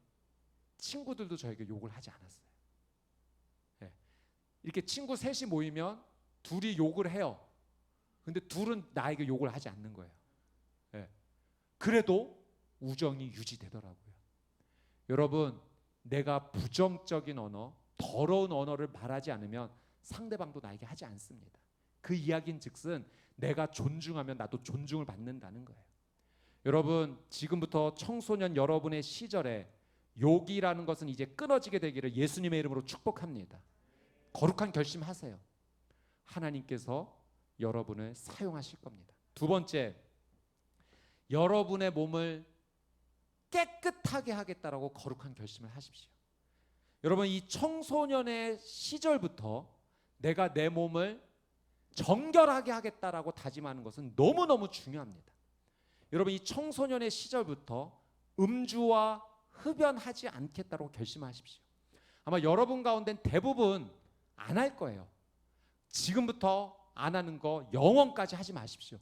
친구들도 저에게 욕을 하지 않았어요. 네. 이렇게 친구 셋이 모이면 둘이 욕을 해요. 근데 둘은 나에게 욕을 하지 않는 거예요. 네. 그래도 우정이 유지되더라고요. 여러분 내가 부정적인 언어, 더러운 언어를 말하지 않으면 상대방도 나에게 하지 않습니다. 그 이야기인 즉슨 내가 존중하면 나도 존중을 받는다는 거예요. 여러분 지금부터 청소년 여러분의 시절에 욕이라는 것은 이제 끊어지게 되기를 예수님의 이름으로 축복합니다. 거룩한 결심하세요. 하나님께서 여러분을 사용하실 겁니다. 두 번째, 여러분의 몸을 깨끗하게 하겠다라고 거룩한 결심을 하십시오. 여러분 이 청소년의 시절부터 내가 내 몸을 정결하게 하겠다라고 다짐하는 것은 너무너무 중요합니다. 여러분 이 청소년의 시절부터 음주와 흡연하지 않겠다고 결심하십시오. 아마 여러분 가운데는 대부분 안 할 거예요. 지금부터 안 하는 거 영원까지 하지 마십시오.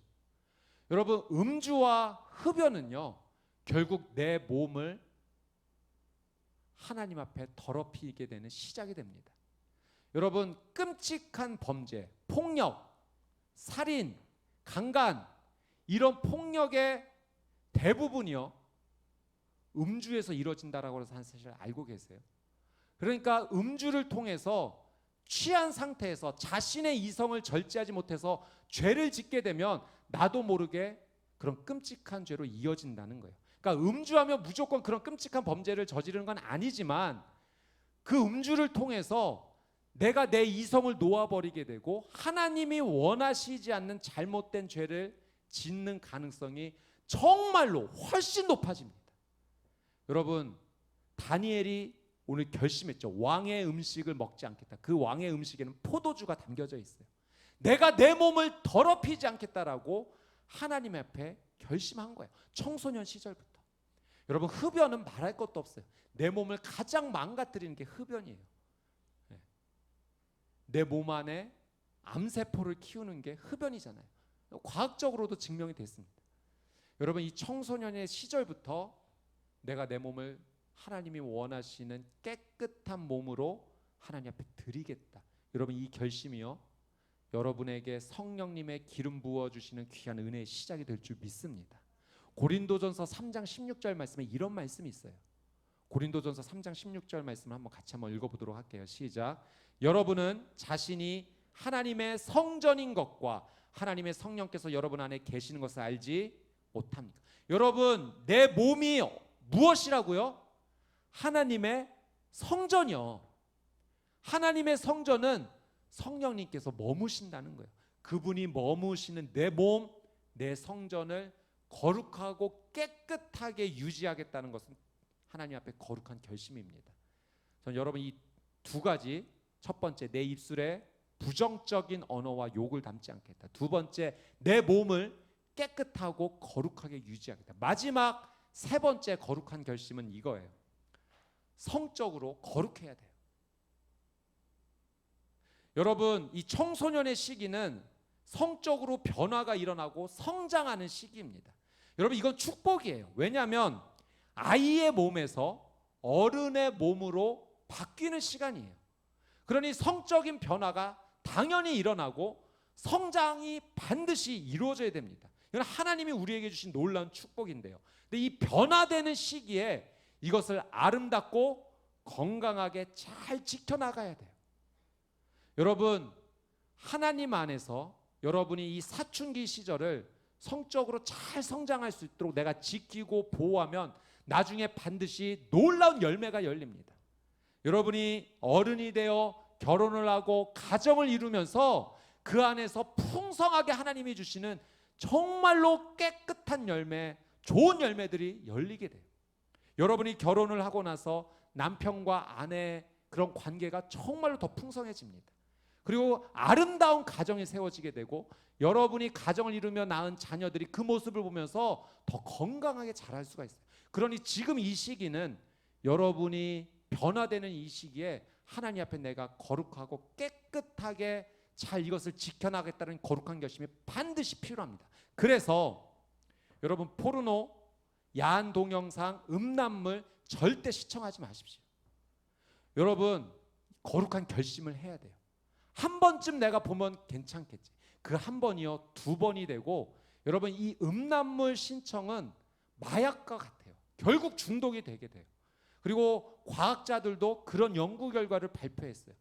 여러분 음주와 흡연은요 결국 내 몸을 하나님 앞에 더럽히게 되는 시작이 됩니다. 여러분 끔찍한 범죄, 폭력, 살인, 강간 이런 폭력의 대부분이요 음주에서 이루어진다라고 해서 한 사실 알고 계세요? 그러니까 음주를 통해서 취한 상태에서 자신의 이성을 절제하지 못해서 죄를 짓게 되면 나도 모르게 그런 끔찍한 죄로 이어진다는 거예요. 그러니까 음주하면 무조건 그런 끔찍한 범죄를 저지르는 건 아니지만 그 음주를 통해서 내가 내 이성을 놓아버리게 되고 하나님이 원하시지 않는 잘못된 죄를 짓는 가능성이 정말로 훨씬 높아집니다. 여러분, 다니엘이 오늘 결심했죠. 왕의 음식을 먹지 않겠다. 그 왕의 음식에는 포도주가 담겨져 있어요. 내가 내 몸을 더럽히지 않겠다라고 하나님 앞에 결심한 거예요. 청소년 시절부터. 여러분, 흡연은 말할 것도 없어요. 내 몸을 가장 망가뜨리는 게 흡연이에요. 내 몸 안에 암세포를 키우는 게 흡연이잖아요. 과학적으로도 증명이 됐습니다. 여러분, 이 청소년의 시절부터 내가 내 몸을 하나님이 원하시는 깨끗한 몸으로 하나님 앞에 드리겠다. 여러분, 이 결심이요 여러분에게 성령님의 기름 부어주시는 귀한 은혜의 시작이 될 줄 믿습니다. 고린도전서 3장 16절 말씀에 이런 말씀이 있어요. 고린도전서 3장 16절 말씀을 한번 읽어보도록 할게요. 시작. 여러분은 자신이 하나님의 성전인 것과 하나님의 성령께서 여러분 안에 계시는 것을 알지 못합니까? 여러분, 내 몸이 무엇이라고요? 하나님의 성전이요. 하나님의 성전은 성령님께서 머무신다는 거예요. 그분이 머무시는 내 몸, 내 성전을 거룩하고 깨끗하게 유지하겠다는 것은 하나님 앞에 거룩한 결심입니다. 저는 여러분 이 두 가지, 첫 번째 내 입술에 부정적인 언어와 욕을 담지 않겠다. 두 번째 내 몸을 깨끗하고 거룩하게 유지하겠다. 마지막 세 번째 거룩한 결심은 이거예요. 성적으로 거룩해야 돼요. 여러분, 이 청소년의 시기는 성적으로 변화가 일어나고 성장하는 시기입니다. 여러분, 이건 축복이에요. 왜냐하면 아이의 몸에서 어른의 몸으로 바뀌는 시간이에요. 그러니 성적인 변화가 당연히 일어나고 성장이 반드시 이루어져야 됩니다. 이건 하나님이 우리에게 주신 놀라운 축복인데요. 근데 이 변화되는 시기에 이것을 아름답고 건강하게 잘 지켜나가야 돼요. 여러분, 하나님 안에서 여러분이 이 사춘기 시절을 성적으로 잘 성장할 수 있도록 내가 지키고 보호하면 나중에 반드시 놀라운 열매가 열립니다. 여러분이 어른이 되어 결혼을 하고 가정을 이루면서 그 안에서 풍성하게 하나님이 주시는 정말로 깨끗한 열매, 좋은 열매들이 열리게 돼요. 여러분이 결혼을 하고 나서 남편과 아내의 그런 관계가 정말로 더 풍성해집니다. 그리고 아름다운 가정이 세워지게 되고 여러분이 가정을 이루며 낳은 자녀들이 그 모습을 보면서 더 건강하게 자랄 수가 있어요. 그러니 지금 이 시기는 여러분이 변화되는 이 시기에 하나님 앞에 내가 거룩하고 깨끗하게 잘 이것을 지켜나가겠다는 거룩한 결심이 반드시 필요합니다. 그래서 여러분, 포르노, 야한 동영상, 음란물 절대 시청하지 마십시오. 여러분, 거룩한 결심을 해야 돼요. 한 번쯤 내가 보면 괜찮겠지. 그 한 번이요, 두 번이 되고, 여러분 이 음란물 신청은 마약과 같아요. 결국 중독이 되게 돼요. 그리고 과학자들도 그런 연구 결과를 발표했어요.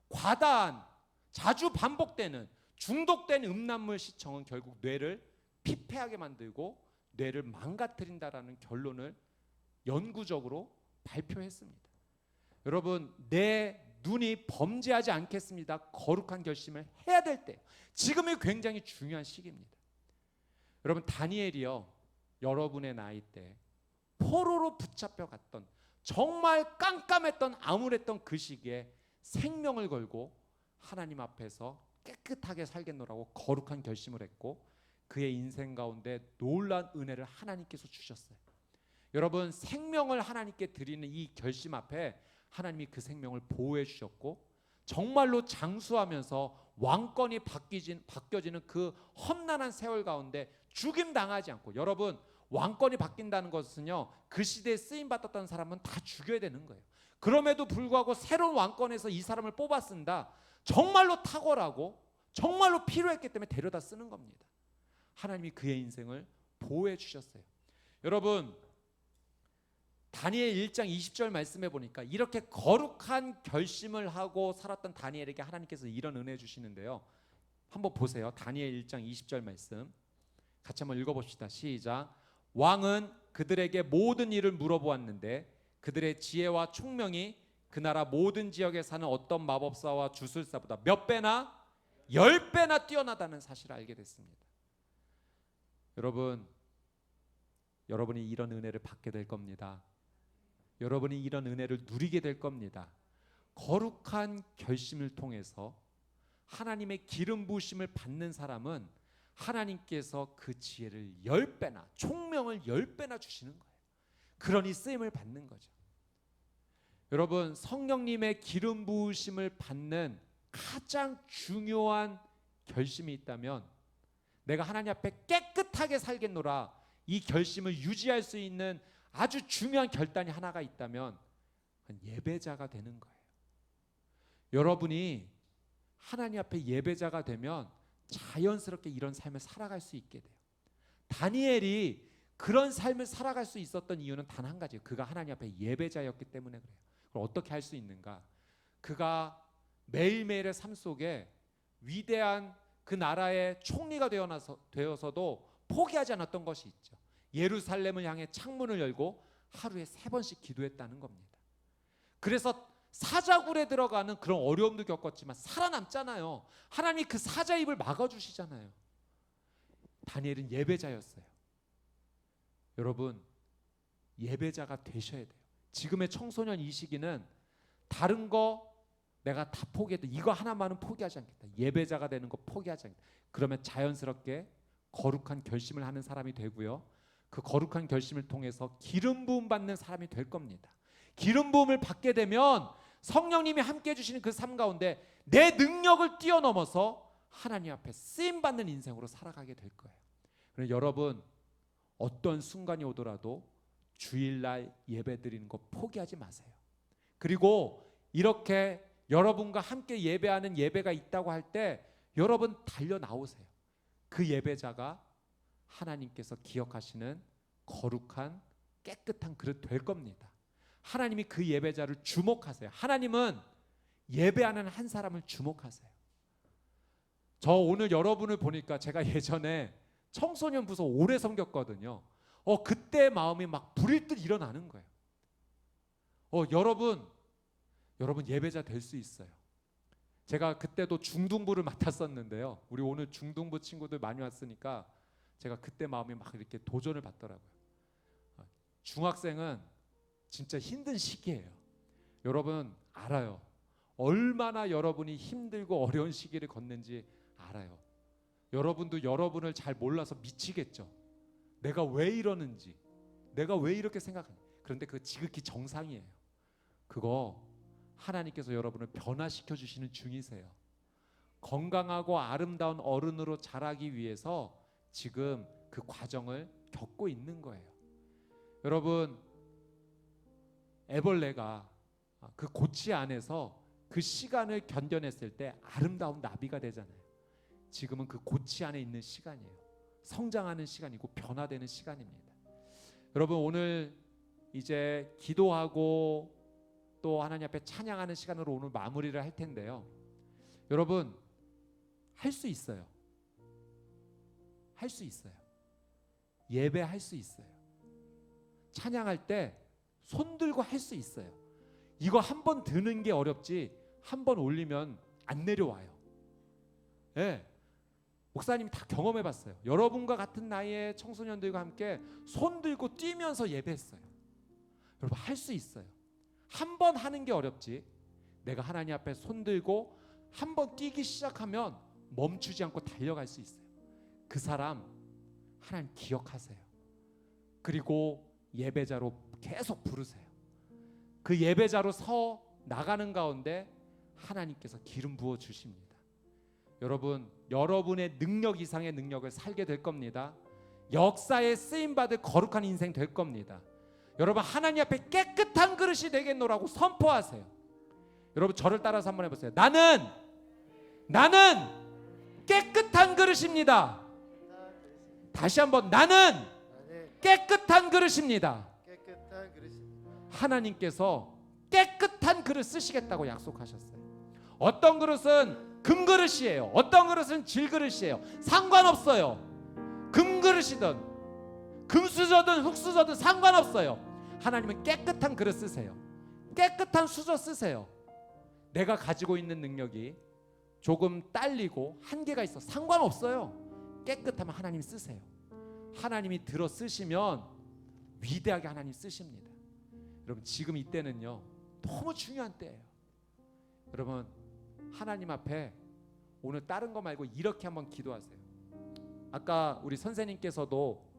과다한, 자주 반복되는 중독된 음란물 시청은 결국 뇌를 피폐하게 만들고 뇌를 망가뜨린다라는 결론을 연구적으로 발표했습니다. 여러분, 내 눈이 범죄하지 않겠습니다. 거룩한 결심을 해야 될 때, 지금이 굉장히 중요한 시기입니다. 여러분, 다니엘이요, 여러분의 나이 때 포로로 붙잡혀 갔던, 정말 깜깜했던 암울했던 그 시기에 생명을 걸고 하나님 앞에서 깨끗하게 살겠노라고 거룩한 결심을 했고 그의 인생 가운데 놀라운 은혜를 하나님께서 주셨어요. 여러분, 생명을 하나님께 드리는 이 결심 앞에 하나님이 그 생명을 보호해 주셨고 정말로 장수하면서 왕권이 바뀌어지는 그 험난한 세월 가운데 죽임당하지 않고, 여러분, 왕권이 바뀐다는 것은요, 그 시대에 쓰임받았던 사람은 다 죽여야 되는 거예요. 그럼에도 불구하고 새로운 왕권에서 이 사람을 뽑아 쓴다. 정말로 탁월하고 정말로 필요했기 때문에 데려다 쓰는 겁니다. 하나님이 그의 인생을 보호해 주셨어요. 여러분 다니엘 1장 20절 말씀해 보니까 이렇게 거룩한 결심을 하고 살았던 다니엘에게 하나님께서 이런 은혜 주시는데요. 한번 보세요. 다니엘 1장 20절 말씀 같이 한번 읽어봅시다. 시작. 왕은 그들에게 모든 일을 물어보았는데 그들의 지혜와 총명이 그 나라 모든 지역에 사는 어떤 마법사와 주술사보다 몇 배나 10배나 뛰어나다는 사실을 알게 됐습니다. 여러분이 이런 은혜를 받게 될 겁니다. 여러분이 이런 은혜를 누리게 될 겁니다. 거룩한 결심을 통해서 하나님의 기름 부으심을 받는 사람은 하나님께서 그 지혜를 10배나 총명을 10배나 주시는 거예요. 그러니 쓰임을 받는 거죠. 여러분 성령님의 기름 부으심을 받는 가장 중요한 결심이 있다면 내가 하나님 앞에 깨끗하게 살겠노라 이 결심을 유지할 수 있는 아주 중요한 결단이 하나가 있다면 예배자가 되는 거예요. 여러분이 하나님 앞에 예배자가 되면 자연스럽게 이런 삶을 살아갈 수 있게 돼요. 다니엘이 그런 삶을 살아갈 수 있었던 이유는 단 한 가지예요. 그가 하나님 앞에 예배자였기 때문에 그래요. 그걸 어떻게 할 수 있는가? 그가 매일매일의 삶 속에 위대한 그 나라의 총리가 되어서도 포기하지 않았던 것이 있죠. 예루살렘을 향해 창문을 열고 하루에 3번씩 기도했다는 겁니다. 그래서 사자굴에 들어가는 그런 어려움도 겪었지만 살아남잖아요. 하나님이 그 사자 입을 막아주시잖아요. 다니엘은 예배자였어요. 여러분 예배자가 되셔야 돼요. 지금의 청소년 이 시기는 다른 거 내가 다 포기했다. 이거 하나만은 포기하지 않겠다. 예배자가 되는 거 포기하지 않겠다. 그러면 자연스럽게 거룩한 결심을 하는 사람이 되고요. 그 거룩한 결심을 통해서 기름 부음 받는 사람이 될 겁니다. 기름 부음을 받게 되면 성령님이 함께 해주시는 그 삶 가운데 내 능력을 뛰어넘어서 하나님 앞에 쓰임받는 인생으로 살아가게 될 거예요. 그래서 여러분 어떤 순간이 오더라도 주일날 예배 드리는 거 포기하지 마세요. 그리고 이렇게 여러분과 함께 예배하는 예배가 있다고 할 때 여러분 달려 나오세요. 그 예배자가 하나님께서 기억하시는 거룩한 깨끗한 그릇 될 겁니다. 하나님이 그 예배자를 주목하세요. 하나님은 예배하는 한 사람을 주목하세요. 저 오늘 여러분을 보니까 제가 예전에 청소년 부서 오래 섬겼거든요. 그때 마음이 막 불일 듯 일어나는 거예요. 여러분 예배자 될 수 있어요. 제가 그때도 중등부를 맡았었는데요. 우리 오늘 중등부 친구들 많이 왔으니까 제가 그때 마음이 막 이렇게 도전을 받더라고요. 중학생은 진짜 힘든 시기예요. 여러분 알아요. 얼마나 여러분이 힘들고 어려운 시기를 걷는지 알아요. 여러분도 여러분을 잘 몰라서 미치겠죠. 내가 왜 이러는지, 내가 왜 이렇게 생각하는지. 그런데 그거 지극히 정상이에요. 그거 하나님께서 여러분을 변화시켜 주시는 중이세요. 건강하고 아름다운 어른으로 자라기 위해서 지금 그 과정을 겪고 있는 거예요. 여러분 애벌레가 그 고치 안에서 그 시간을 견뎌냈을 때 아름다운 나비가 되잖아요. 지금은 그 고치 안에 있는 시간이에요. 성장하는 시간이고 변화되는 시간입니다. 여러분 오늘 이제 기도하고 또 하나님 앞에 찬양하는 시간으로 오늘 마무리를 할 텐데요. 여러분 할 수 있어요. 할 수 있어요. 예배할 수 있어요. 찬양할 때 손 들고 할 수 있어요. 이거 한 번 드는 게 어렵지 한 번 올리면 안 내려와요. 예. 목사님이 다 경험해 봤어요. 여러분과 같은 나이의 청소년들과 함께 손 들고 뛰면서 예배했어요. 여러분 할 수 있어요. 한 번 하는 게 어렵지 내가 하나님 앞에 손 들고 한 번 뛰기 시작하면 멈추지 않고 달려갈 수 있어요. 그 사람 하나님 기억하세요. 그리고 예배자로 계속 부르세요. 그 예배자로 서 나가는 가운데 하나님께서 기름 부어 주십니다. 여러분 여러분의 능력 이상의 능력을 살게 될 겁니다. 역사에 쓰임받을 거룩한 인생 될 겁니다. 여러분 하나님 앞에 깨끗한 그릇이 되겠노라고 선포하세요. 여러분 저를 따라서 한번 해보세요. 나는 깨끗한 그릇입니다. 다시 한번 나는 깨끗한 그릇입니다. 깨끗한 그릇입니다. 하나님께서 깨끗한 그릇 쓰시겠다고 약속하셨어요. 어떤 그릇은 금그릇이에요. 어떤 그릇은 질그릇이에요. 상관없어요. 금그릇이든 금수저든 흙수저든 상관없어요. 하나님은 깨끗한 그릇 쓰세요. 깨끗한 수저 쓰세요. 내가 가지고 있는 능력이 조금 딸리고 한계가 있어 상관없어요. 깨끗하면 하나님 쓰세요. 하나님이 들어 쓰시면 위대하게 하나님 쓰십니다. 여러분 지금 이때는요 너무 중요한 때예요. 여러분 하나님 앞에 오늘 다른 거 말고 이렇게 한번 기도하세요. 아까 우리 선생님께서도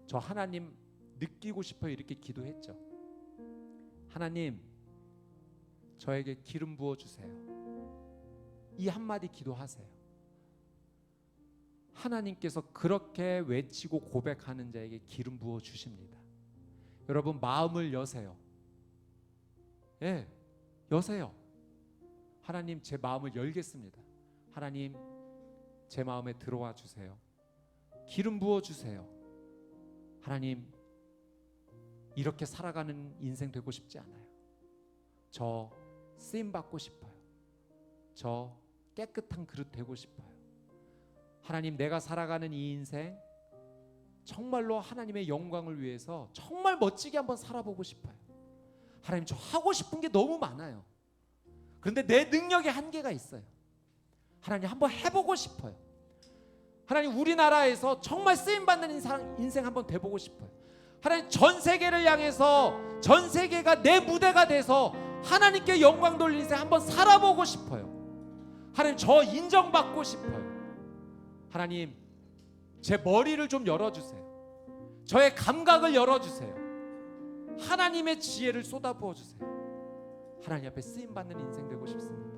저 하나님 느끼고 싶어요 이렇게 기도했죠. 하나님 저에게 기름 부어주세요. 이 한마디 기도하세요. 하나님께서 그렇게 외치고 고백하는 자에게 기름 부어주십니다. 여러분 마음을 여세요. 예, 여세요. 하나님 제 마음을 열겠습니다. 하나님 제 마음에 들어와 주세요. 기름 부어주세요. 하나님 이렇게 살아가는 인생 되고 싶지 않아요. 저 쓰임 받고 싶어요. 저 깨끗한 그릇 되고 싶어요. 하나님 내가 살아가는 이 인생 정말로 하나님의 영광을 위해서 정말 멋지게 한번 살아보고 싶어요. 하나님 저 하고 싶은 게 너무 많아요. 그런데 내 능력에 한계가 있어요. 하나님 한번 해보고 싶어요. 하나님 우리나라에서 정말 쓰임받는 인생 한번 돼보고 싶어요. 하나님 전 세계를 향해서 전 세계가 내 무대가 돼서 하나님께 영광 돌릴 인생 한번 살아보고 싶어요. 하나님 저 인정받고 싶어요. 하나님 제 머리를 좀 열어주세요. 저의 감각을 열어주세요. 하나님의 지혜를 쏟아부어주세요. 하나님 앞에 쓰임받는 인생 되고 싶습니다.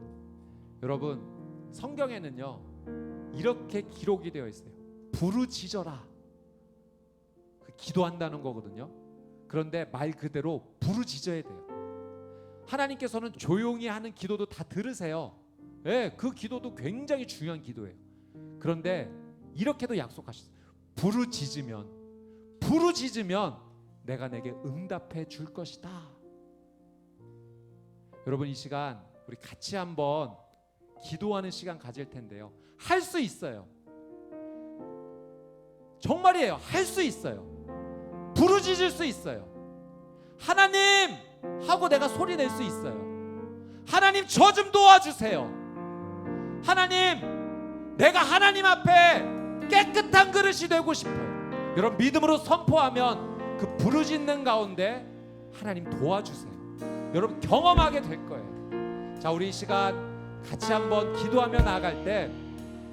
여러분 성경에는요 이렇게 기록이 되어 있어요. 부르짖어라. 기도한다는 거거든요. 그런데 말 그대로 부르짖어야 돼요. 하나님께서는 조용히 하는 기도도 다 들으세요. 예, 그 기도도 굉장히 중요한 기도예요. 그런데 이렇게도 약속하셨어요. 부르짖으면 내가 내게 응답해 줄 것이다. 여러분 이 시간 우리 같이 한번 기도하는 시간 가질 텐데요. 할 수 있어요. 정말이에요. 할 수 있어요. 부르짖을 수 있어요. 하나님 하고 내가 소리 낼 수 있어요. 하나님 저 좀 도와주세요. 하나님 내가 하나님 앞에 깨끗한 그릇이 되고 싶어요. 여러분 믿음으로 선포하면 그 부르짖는 가운데 하나님 도와주세요. 여러분 경험하게 될 거예요. 자 우리 이 시간 같이 한번 기도하며 나아갈 때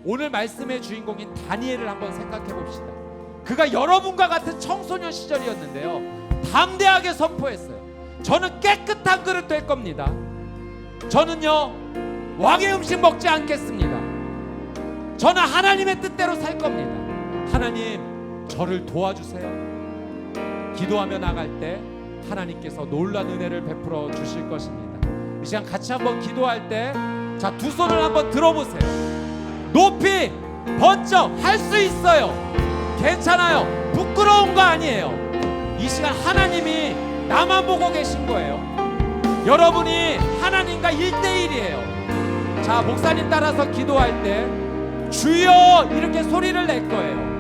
오늘 말씀의 주인공인 다니엘을 한번 생각해 봅시다. 그가 여러분과 같은 청소년 시절이었는데요 담대하게 선포했어요. 저는 깨끗한 그릇 될 겁니다. 저는요 왕의 음식 먹지 않겠습니다. 저는 하나님의 뜻대로 살 겁니다. 하나님 저를 도와주세요. 기도하며 나갈 때 하나님께서 놀라운 은혜를 베풀어 주실 것입니다. 이 시간 같이 한번 기도할 때 자, 두 손을 한번 들어보세요. 높이 번쩍 할 수 있어요. 괜찮아요. 부끄러운 거 아니에요. 이 시간 하나님이 나만 보고 계신 거예요. 여러분이 하나님과 1대1이에요. 자, 목사님 따라서 기도할 때 주여 이렇게 소리를 낼 거예요.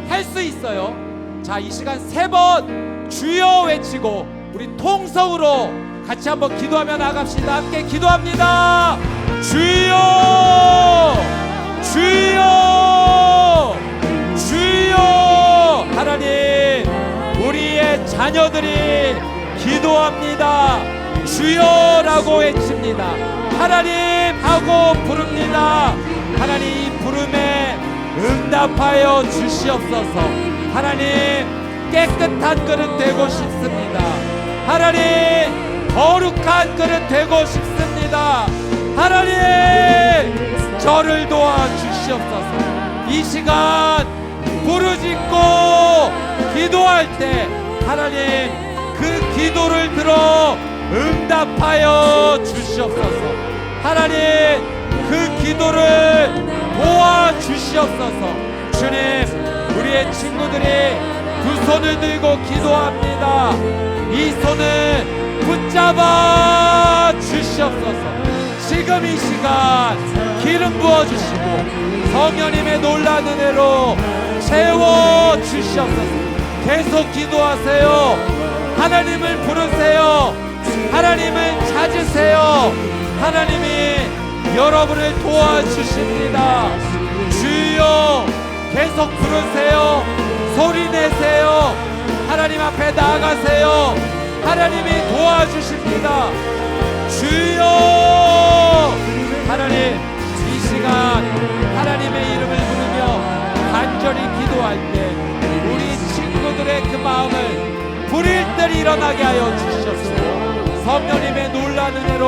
할 수 있어요. 자, 이 시간 3번 주여 외치고 우리 통성으로 같이 한번 기도하며 나갑시다. 함께 기도합니다. 주여 주여 주여. 하나님 우리의 자녀들이 기도합니다. 주여라고 외칩니다. 하나님 하고 부릅니다. 하나님 이 부름에 응답하여 주시옵소서. 하나님 깨끗한 그릇 되고 싶습니다. 하나님 거룩한 그릇 되고 싶습니다. 하나님 저를 도와주시옵소서. 이 시간 부르짖고 기도할 때 하나님 그 기도를 들어 응답하여 주시옵소서. 하나님 그 기도를 도와주시옵소서. 주님 우리의 친구들이 두 손을 들고 기도합니다. 이 손을 붙잡아 주시옵소서. 지금 이 시간 기름 부어주시고 성령님의 놀라운 은혜로 채워 주시옵소서. 계속 기도하세요. 하나님을 부르세요. 하나님을 찾으세요. 하나님이 여러분을 도와주십니다. 주여, 계속 부르세요. 소리 내세요. 하나님 앞에 나아가세요. 하나님이 도와주십니다. 주여, 하나님, 이 시간 하나님의 이름을 부르며 간절히 기도할 때 우리 친구들의 그 마음을 부릴 때 일어나게 하여 주시옵소서. 성령님의 놀라운 은혜로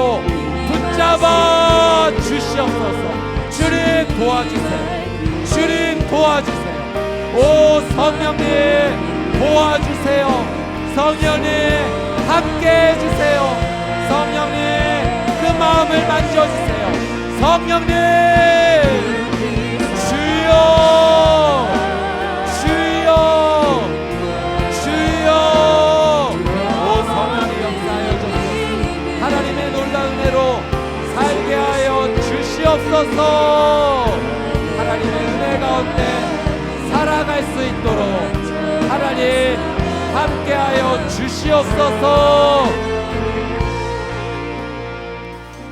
붙잡아 주시옵소서. 주님 도와주세요. 주님 도와주세요. 오 성령님 도와주세요. 성령님 함께 해주세요. 성령님 그 마음을 만져주세요. 성령님 주여, 주여, 주여. 오 성령님 역사하여 주옵소서. 하나님의 놀라운 은혜로 살게 하여 주시옵소서. 하나님의 은혜 가운데 살아갈 수 있도록 하나님 함께하여 주시옵소서.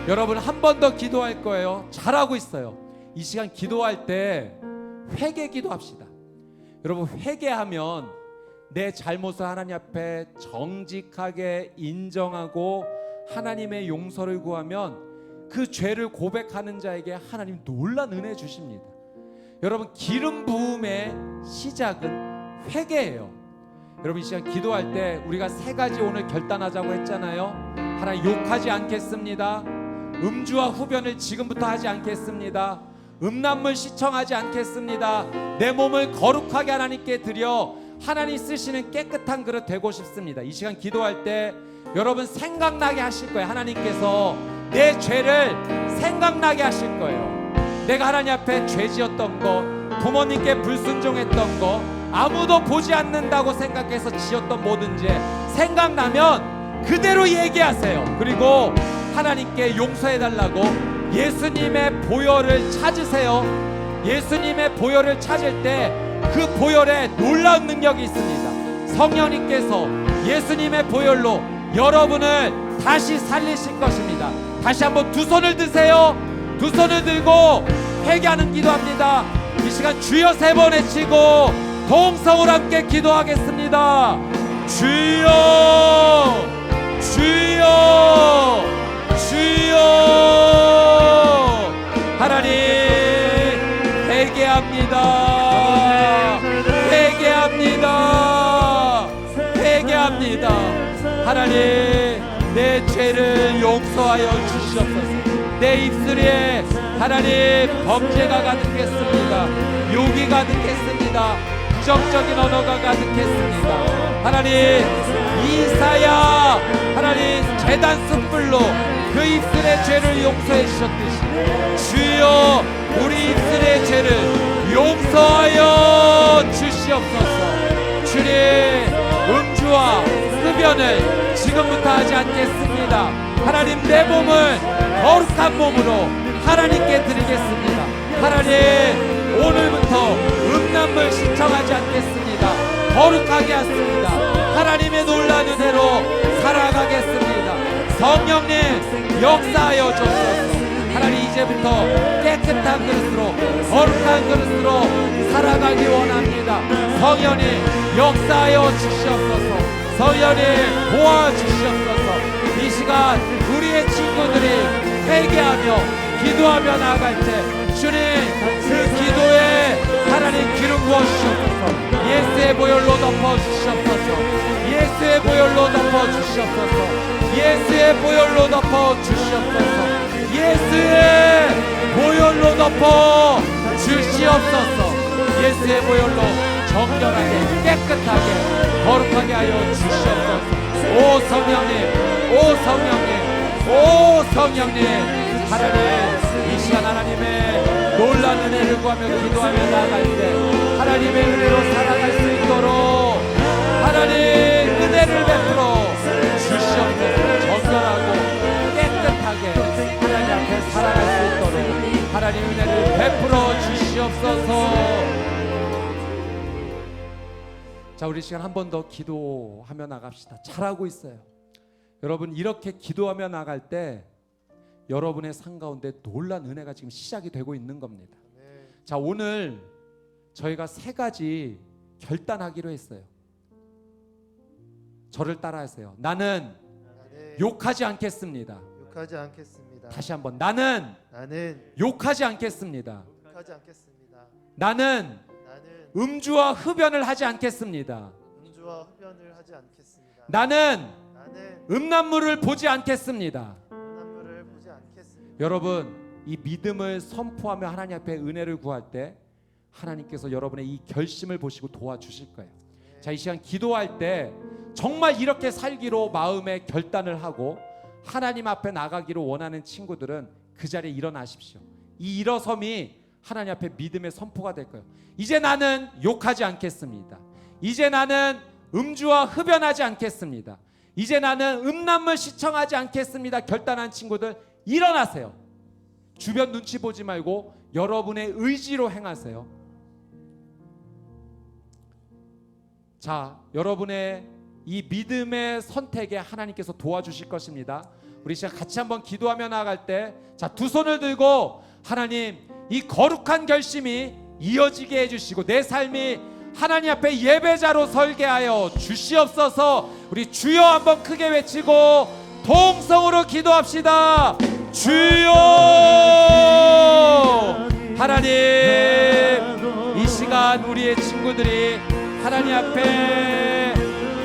여러분 한 번 더 기도할 거예요. 잘하고 있어요. 이 시간 기도할 때 회개 기도합시다. 여러분 회개하면 내 잘못을 하나님 앞에 정직하게 인정하고 하나님의 용서를 구하면 그 죄를 고백하는 자에게 하나님 놀라운 은혜 주십니다. 여러분 기름 부음의 시작은 회개예요. 여러분 이 시간 기도할 때 우리가 세 가지 오늘 결단하자고 했잖아요. 하나님 욕하지 않겠습니다. 음주와 흡연을 지금부터 하지 않겠습니다. 음란물 시청하지 않겠습니다. 내 몸을 거룩하게 하나님께 드려 하나님 쓰시는 깨끗한 그릇 되고 싶습니다. 이 시간 기도할 때 여러분 생각나게 하실 거예요. 하나님께서 내 죄를 생각나게 하실 거예요. 내가 하나님 앞에 죄 지었던 거, 부모님께 불순종했던 거, 아무도 보지 않는다고 생각해서 지었던 모든 죄 생각나면 그대로 얘기하세요. 그리고 하나님께 용서해달라고 예수님의 보혈을 찾으세요. 예수님의 보혈을 찾을 때 그 보혈에 놀라운 능력이 있습니다. 성령님께서 예수님의 보혈로 여러분을 다시 살리실 것입니다. 다시 한번 두 손을 드세요. 두 손을 들고 회개하는 기도합니다. 이 시간 주여 세 번 외치고 동성으로 함께 기도하겠습니다. 주여, 주여, 주여. 하나님 회개합니다. 회개합니다. 회개합니다. 하나님 내 죄를 용서하여 주시옵소서. 내 입술에 하나님 범죄가 가득했습니다. 욕이 가득했습니다. 부정적인 언어가 가득했습니다. 하나님 이사야 하나님 제단 숯불로 그 입술의 죄를 용서해 주셨듯이 주여 우리 입술의 죄를 용서하여 주시옵소서. 주님 음주와 흡연을 지금부터 하지 않겠습니다. 하나님 내 몸을 거룩한 몸으로 하나님께 드리겠습니다. 하나님 오늘부터 음란물 시청하지 않겠습니다. 거룩하게 하십니다. 하나님의 놀라운 은혜로 살아가겠습니다. 성령님 역사하여 주옵소서. 하나님 이제부터 깨끗한 그릇으로 거룩한 그릇으로 살아가기 원합니다. 성령님 역사하여 주시옵소서. 성령님 도와주시옵소서. 이 시간 우리의 친구들이 회개하며 기도하며 나아갈 때 주님 그 기도에 하나님 기름 부어주시옵소서. 예수의 보혈로 덮어주시옵소서. 예수의 보혈로 덮어주시옵소서. 예수의 보혈로 덮어주시옵소서. 예수의 보혈로 덮어주시옵소서. 예수의 보혈로 정결하게 깨끗하게 거룩하게 하여 주시옵소서. 오 성령님, 오 성령님, 오 성령님. 하나님 이 시간 하나님의 놀라운 은혜를 구하며 기도하며 나아갈 때 하나님의 은혜로 살아갈 수 있도록 자, 우리 시간 한 번 더 기도하며 나갑시다. 잘하고 있어요. 여러분, 이렇게 기도하며 나갈 때 여러분의 삶 가운데 놀란 은혜가 지금 시작이 되고 있는 겁니다. 자, 오늘 저희가 3가지 결단하기로 했어요. 저를 따라하세요. 나는 욕하지 않겠습니다. 욕하지 않겠습니다. 다시 한번, 나는 욕하지 않겠습니다. 욕하지 않겠습니다. 나는 음주와 흡연을 하지 않겠습니다. 음주와 흡연을 하지 않겠습니다. 나는 음란물을 보지 않겠습니다. 음란물을 보지 않겠습니다. 여러분, 이 믿음을 선포하며 하나님 앞에 은혜를 구할 때 하나님께서 여러분의 이 결심을 보시고 도와주실 거예요. 자, 이 시간 기도할 때 정말 이렇게 살기로 마음에 결단을 하고 하나님 앞에 나가기로 원하는 친구들은 그 자리에 일어나십시오. 이 일어섬이 하나님 앞에 믿음의 선포가 될 거예요. 이제 나는 욕하지 않겠습니다. 이제 나는 음주와 흡연하지 않겠습니다. 이제 나는 음란물 시청하지 않겠습니다. 결단한 친구들 일어나세요. 주변 눈치 보지 말고 여러분의 의지로 행하세요. 자, 여러분의 이 믿음의 선택에 하나님께서 도와주실 것입니다. 우리 시간 같이 한번 기도하며 나아갈 때, 자, 두 손을 들고 하나님, 이 거룩한 결심이 이어지게 해주시고 내 삶이 하나님 앞에 예배자로 설게 하여 주시옵소서. 우리 주여 한번 크게 외치고 통성으로 기도합시다. 주여! 하나님, 이 시간 우리의 친구들이 하나님 앞에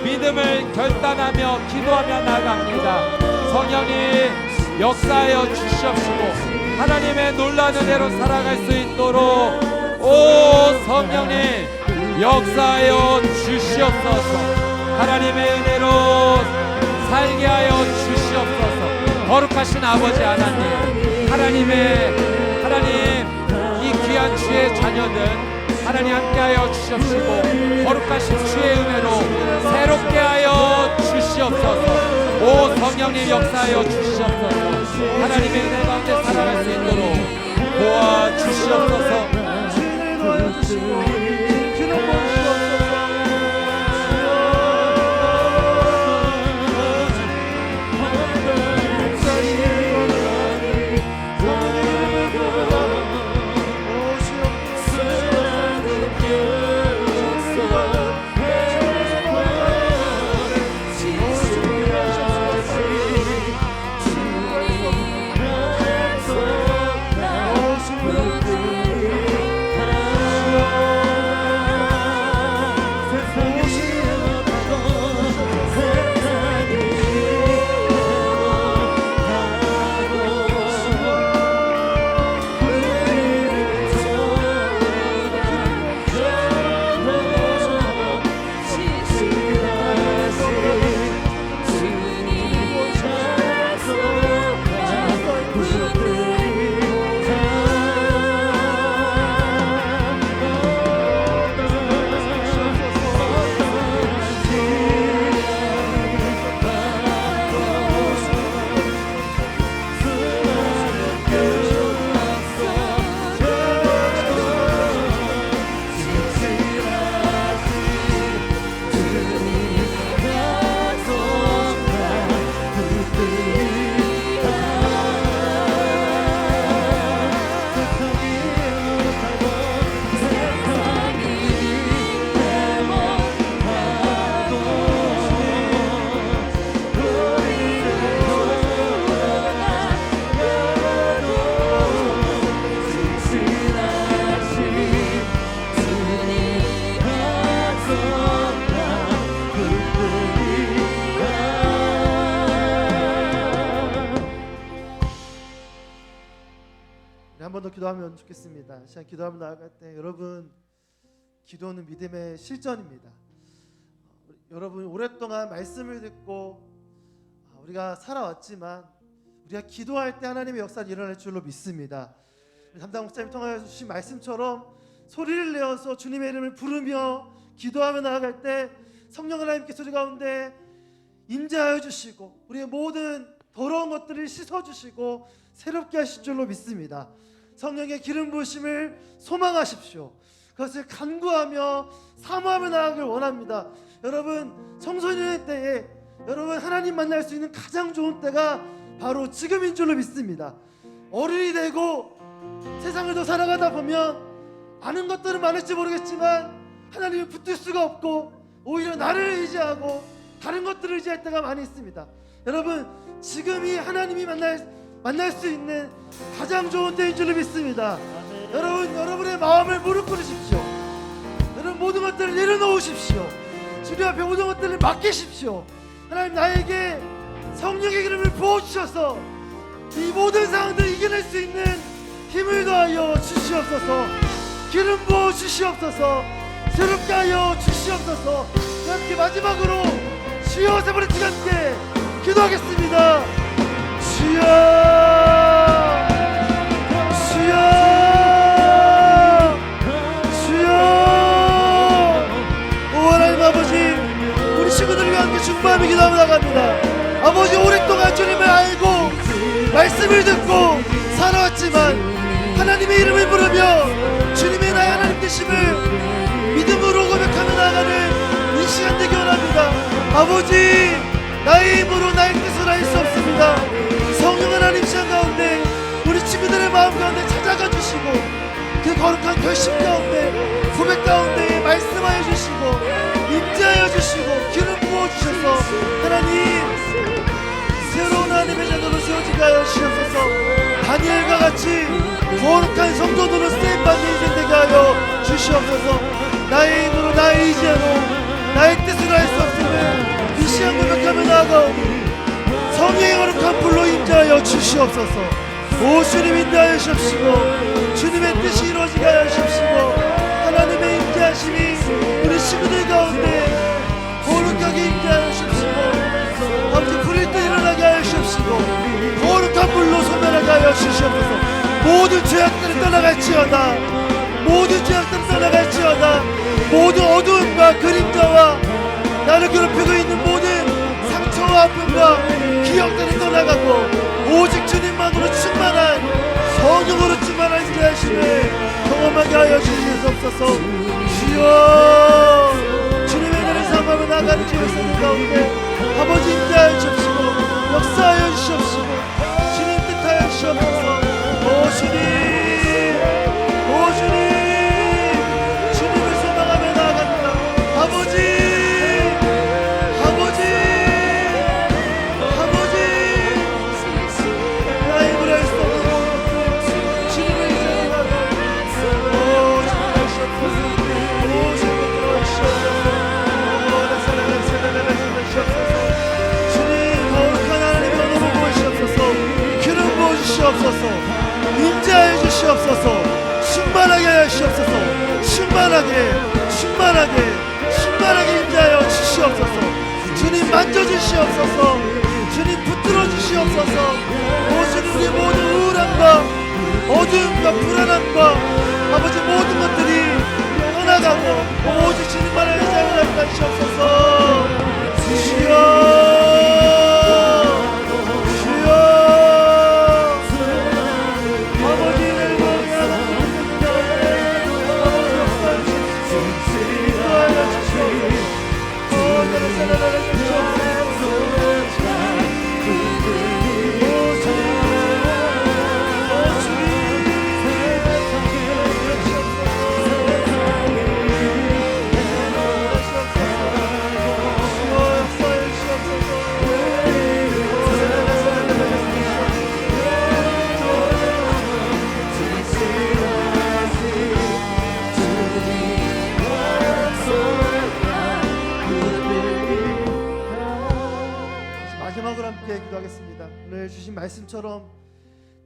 믿음을 결단하며 기도하며 나아갑니다. 성령님 역사하여 주시옵시고 하나님의 놀라운 은혜로 살아갈 수 있도록 오 성령님 역사하여 주시옵소서. 하나님의 은혜로 살게 하여 주시옵소서. 거룩하신 아버지 하나님, 하나님 이 귀한 주의 자녀들 하나님 함께하여 주시옵시고 거룩하신 주의 은혜로 새롭게 하여 주시옵소서. 오 성령님 역사하여 주시옵소서. 하나님의 은혜 가운데 살아갈 수 있도록 도와주시옵소서. 한 번 더 기도하면 좋겠습니다. 시간 기도하며 나아갈 때 여러분, 기도는 믿음의 실전입니다. 여러분 오랫동안 말씀을 듣고 우리가 살아왔지만 우리가 기도할 때 하나님의 역사가 일어날 줄로 믿습니다. 담당 목사님 통하여 주신 말씀처럼 소리를 내어서 주님의 이름을 부르며 기도하며 나아갈 때 성령 하나님께서 우리 가운데 임재하여 주시고 우리의 모든 더러운 것들을 씻어주시고 새롭게 하실 줄로 믿습니다. 성령의 기름 부으심을 소망하십시오. 그것을 간구하며 사모하며 나아가길 원합니다. 여러분 청소년의 때에 여러분 하나님 만날 수 있는 가장 좋은 때가 바로 지금인 줄로 믿습니다. 어른이 되고 세상을 더 살아가다 보면 아는 것들은 많을지 모르겠지만 하나님을 붙들 수가 없고 오히려 나를 의지하고 다른 것들을 의지할 때가 많이 있습니다. 여러분 지금이 하나님이 만날 수 있는 가장 좋은 때인 줄로 믿습니다. 여러분 여러분의 마음을 무릎 꿇으십시오. 여러분 모든 것들을 내려놓으십시오. 주님 앞에 모든 것들을 맡기십시오. 하나님 나에게 성령의 기름을 부어주셔서 이 모든 상황들을 이겨낼 수 있는 힘을 더하여 주시옵소서. 기름 부어 주시옵소서. 새롭게 하여 주시옵소서. 함께 마지막으로 주여 세 번의 함께 기도하겠습니다. 주여 주여 주여. 오 하나님 아버지 우리 친구들을 위해 함께 중보하며 기도하며 나갑니다. 아버지 오랫동안 주님을 알고 말씀을 듣고 살아왔지만 하나님의 이름을 부르며 주님의 나의 하나님 되심을 믿음으로 고백하며 나아가는 이 시간 되기 원합니다. 아버지 나의 힘으로 나의 뜻을 할 수 없습니다. 성령 하나님 시간 가운데 우리 친구들의 마음 가운데 찾아가 주시고 그 거룩한 결심 가운데 고백 가운데 말씀하여 주시고 임재하여 주시고 기름 부어주셔서 하나님 새로운 하나님의 자녀로 세워지게 하여 주시옵소서. 다니엘과 같이 거룩한 성도들로 쓰임받는 인생 되게 하여 주시옵소서. 나의 힘으로 나의 의지로 나의 뜻으로 할 수 없음을 이 시간 고백하며 나아가오니 성령의 거룩한 불로 임재하여 주시옵소서. 오 주님 인도하여 주시옵시고 주님의 뜻이 이루어지게 하여 주시옵시고 하나님의 임재하심이 우리 친구들 가운데 거룩하게 임재하여 주시옵시고 아버지 불일 때 일어나게 하여 주시옵시고 거룩한 불로 소멸하게 하여 주시옵소서. 모든 죄악들을 떠나갈지어다. 모든 죄악들을 떠나갈지어다. 모든 어두움과 그림자와 나를 괴롭히고 있는 모든 상처와 아픔과 기억들이 떠나가고 오직 주님만으로 충만한 성령으로 충만한 인자하심을 경험하게 하여 주시옵소서. 주여 주님의 나를 사모하며 나가는 주의 생명 가운데 아버지 인자하여 주시옵시고 역사하여 주시옵시고 주님 뜻하여 주시옵소서. 오 주님 오 주님 주님을 소망하며 나아갑니다. 아버지 임재하여 주시옵소서. 충만하게 하여 주시옵소서. 충만하게 임재하여 주시옵소서. 주님 만져주시옵소서. 주님 붙들어 주시옵소서. 오 주님 우리 모든 우울함과 어두움과 불안함과 아버지 모든 것들이 떠나가고 오직 주님만을 의지하여 주시옵소서. 주여 기도하겠습니다. 오늘 주신 말씀처럼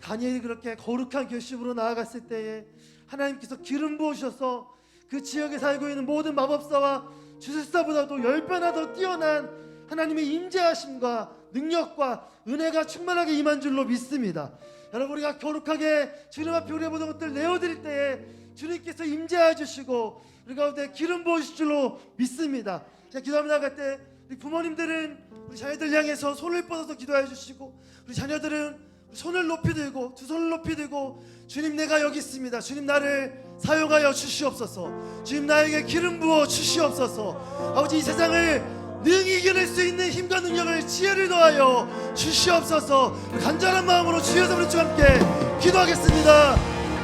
다니엘이 그렇게 거룩한 결심으로 나아갔을 때에 하나님께서 기름 부으셔서 그 지역에 살고 있는 모든 마법사와 주술사보다도 10배나 더 뛰어난 하나님의 임재하심과 능력과 은혜가 충만하게 임한 줄로 믿습니다. 여러분 우리가 거룩하게 주님 앞에 우리의 모든 것들을 내어드릴 때에 주님께서 임재해 주시고 우리 가운데 기름 부으실 줄로 믿습니다. 제가 기도하며 나갈 때 우리 부모님들은 우리 자녀들 향해서 손을 뻗어서 기도해 주시고 우리 자녀들은 손을 높이 들고 두 손을 높이 들고 주님 내가 여기 있습니다. 주님 나를 사용하여 주시옵소서. 주님 나에게 기름 부어 주시옵소서. 아버지 이 세상을 능히 이겨낼 수 있는 힘과 능력을 지혜를 더하여 주시옵소서. 간절한 마음으로 주여 우리 함께 기도하겠습니다.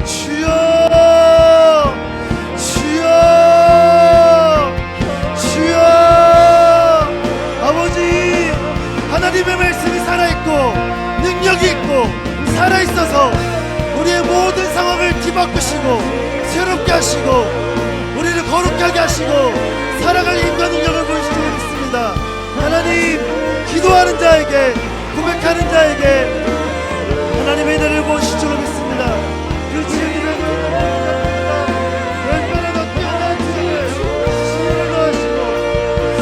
주여 주여 주여. 아버지 하나님의 말씀이 살아있고 능력이 있고 살아있어서 우리의 모든 상황을 뒤바꾸시고 새롭게 하시고 우리를 거룩하게 하시고 살아갈 힘과 능력을 보이시기 믿습니다. 하나님 기도하는 자에게 고백하는 자에게 하나님의 은혜를 부으실 줄 믿습니다. 그 지혜를 열변에 더 뛰어난 지혜를 더하시고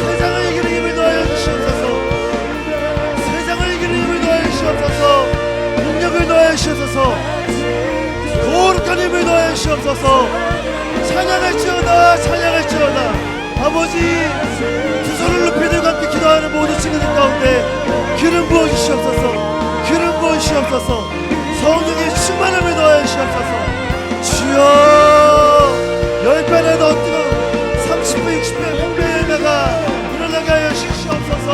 세상을 이기는 힘을 더하여 주시옵소서. 세상을 이기는 힘을 더하여 주시옵소서. 능력을 더하여 주시옵소서. 거룩한 힘을 더하여 주시옵소서. 찬양할지어다 찬양할지어다. 아버지 두 손을 높이 들고 함께 기도하는 모든 친구들 가운데 기름 부어주시옵소서. 기름 부어주시옵소서. 성령의 충만함을 더하여 주시옵소서. 주여 10배나 더 뜨거운 30배 60배 100배 열매가 일어나게 하여 주시옵소서.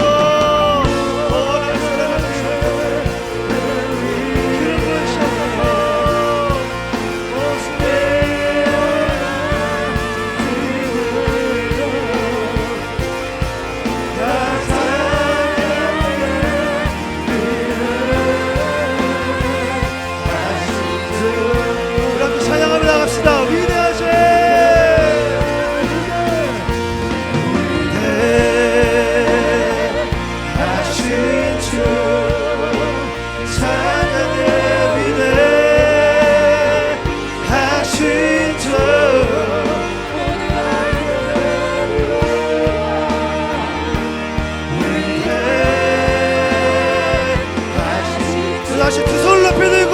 다시 두 손을 높이 들고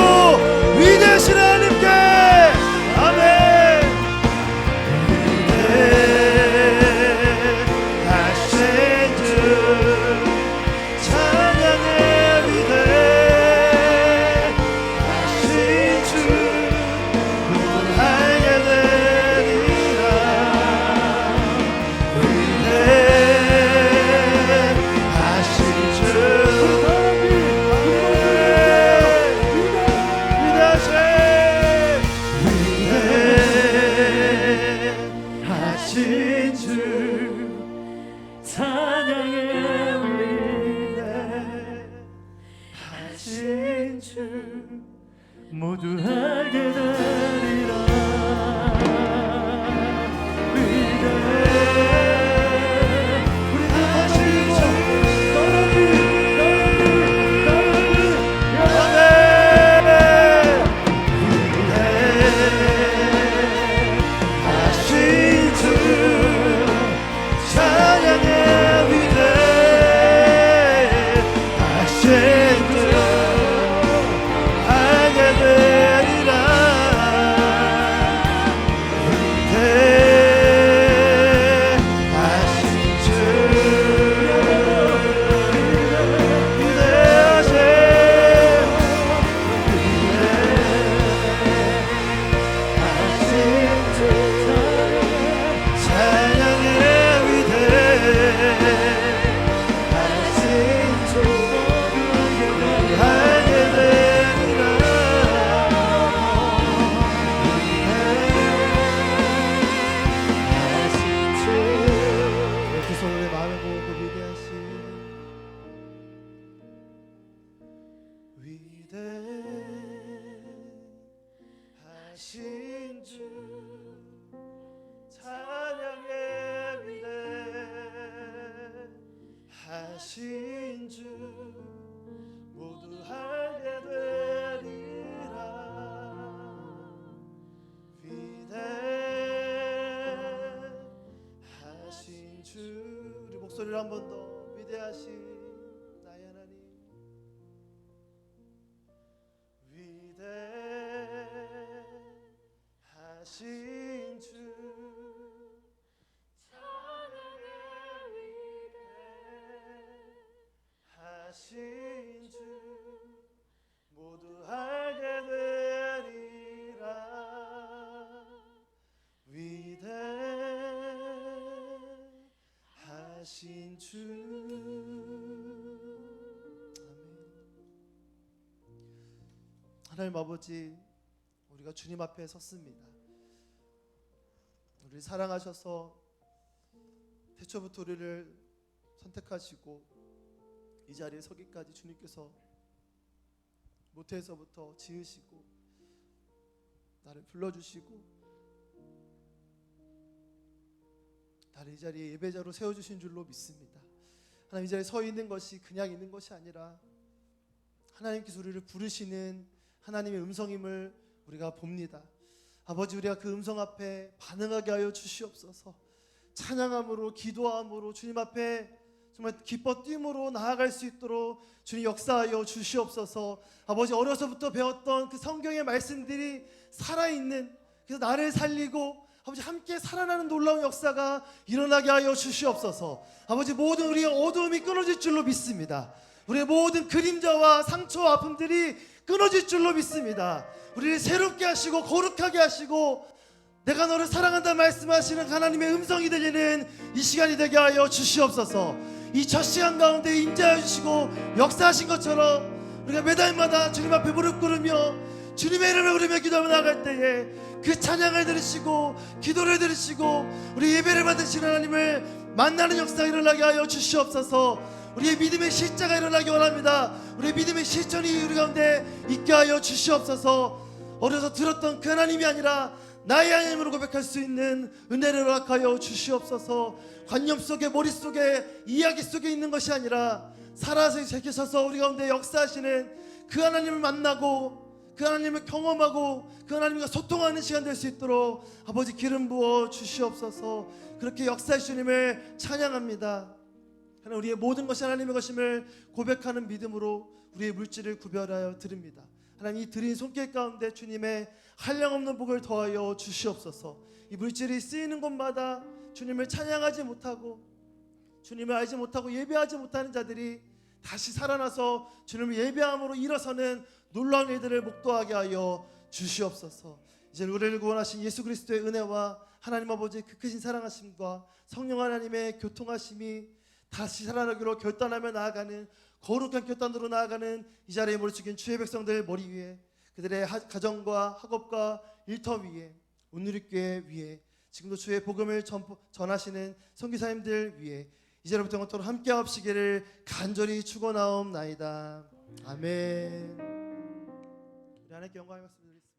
위대하신 하나님께 아멘. 위대하신 주 찬양해. 위대하신 주 모두 알게 되리라. 위대하신 주 모두 알게 되리라. 위대하신 주 찬양해. 위대하신 주 모두 알게 되리라. 위대하신 주. 우리 목소리를 한 번 더. 위대하신 나의 하나님. 위대하신 주 찬양해. 위대하신 주 모두 하나님 아버지, 우리가 주님 앞에 섰습니다. 우리를 사랑하셔서 태초부터 우리를 선택하시고 이 자리에 서기까지 주님께서 모태에서부터 지으시고 나를 불러주시고 나를 이 자리에 예배자로 세워주신 줄로 믿습니다. 하나님, 이 자리에 서 있는 것이 그냥 있는 것이 아니라 하나님께서 우리를 부르시는 하나님의 음성임을 우리가 봅니다. 아버지, 우리가 그 음성 앞에 반응하게 하여 주시옵소서. 찬양함으로, 기도함으로 주님 앞에 정말 기뻐 뛰므로 나아갈 수 있도록 주님 역사하여 주시옵소서. 아버지, 어려서부터 배웠던 그 성경의 말씀들이 살아있는, 그래서 나를 살리고 아버지 함께 살아나는 놀라운 역사가 일어나게 하여 주시옵소서. 아버지, 모든 우리의 어두움이 끊어질 줄로 믿습니다. 우리의 모든 그림자와 상처와 아픔들이 끊어질 줄로 믿습니다. 우리를 새롭게 하시고 거룩하게 하시고 내가 너를 사랑한다 말씀하시는 하나님의 음성이 들리는 이 시간이 되게 하여 주시옵소서. 이 첫 시간 가운데 임재하여 주시고 역사하신 것처럼 우리가 매달마다 주님 앞에 무릎 꿇으며 주님의 이름을 부르며 기도하며 나아갈 때에 그 찬양을 들으시고 기도를 들으시고 우리 예배를 받으시는 하나님을 만나는 역사가 일어나게 하여 주시옵소서. 우리의 믿음의 실자가 일어나기 원합니다. 우리의 믿음의 실천이 우리 가운데 있게 하여 주시옵소서. 어려서 들었던 그 하나님이 아니라 나의 하나님으로 고백할 수 있는 은혜를 허락하여 주시옵소서. 관념 속에, 머릿속에, 이야기 속에 있는 것이 아니라 살아서 새기셔서 우리 가운데 역사하시는 그 하나님을 만나고 그 하나님을 경험하고 그 하나님과 소통하는 시간 될 수 있도록 아버지 기름 부어 주시옵소서. 그렇게 역사의 주님을 찬양합니다. 하나님, 우리의 모든 것이 하나님의 것임을 고백하는 믿음으로 우리의 물질을 구별하여 드립니다. 하나님, 이 드린 손길 가운데 주님의 한량없는 복을 더하여 주시옵소서. 이 물질이 쓰이는 곳마다 주님을 찬양하지 못하고 주님을 알지 못하고 예배하지 못하는 자들이 다시 살아나서 주님을 예배함으로 일어서는 놀라운 일들을 목도하게 하여 주시옵소서. 이제 우리를 구원하신 예수 그리스도의 은혜와 하나님 아버지의 그 크신 사랑하심과 성령 하나님의 교통하심이 다시 살아나기로 결단하며 나아가는 거룩한 결단으로 나아가는 이 자리에 머리 숙인 주의 백성들 머리 위에, 그들의 가정과 학업과 일터 위에, 온누리교회 위에, 지금도 주의 복음을 전하시는 선교사님들 위에 이제로부터 영원토록 함께 하옵시기를 간절히 축원하옵나이다. 아멘. 우리 하나님께 영광의 말씀 드리겠습니다.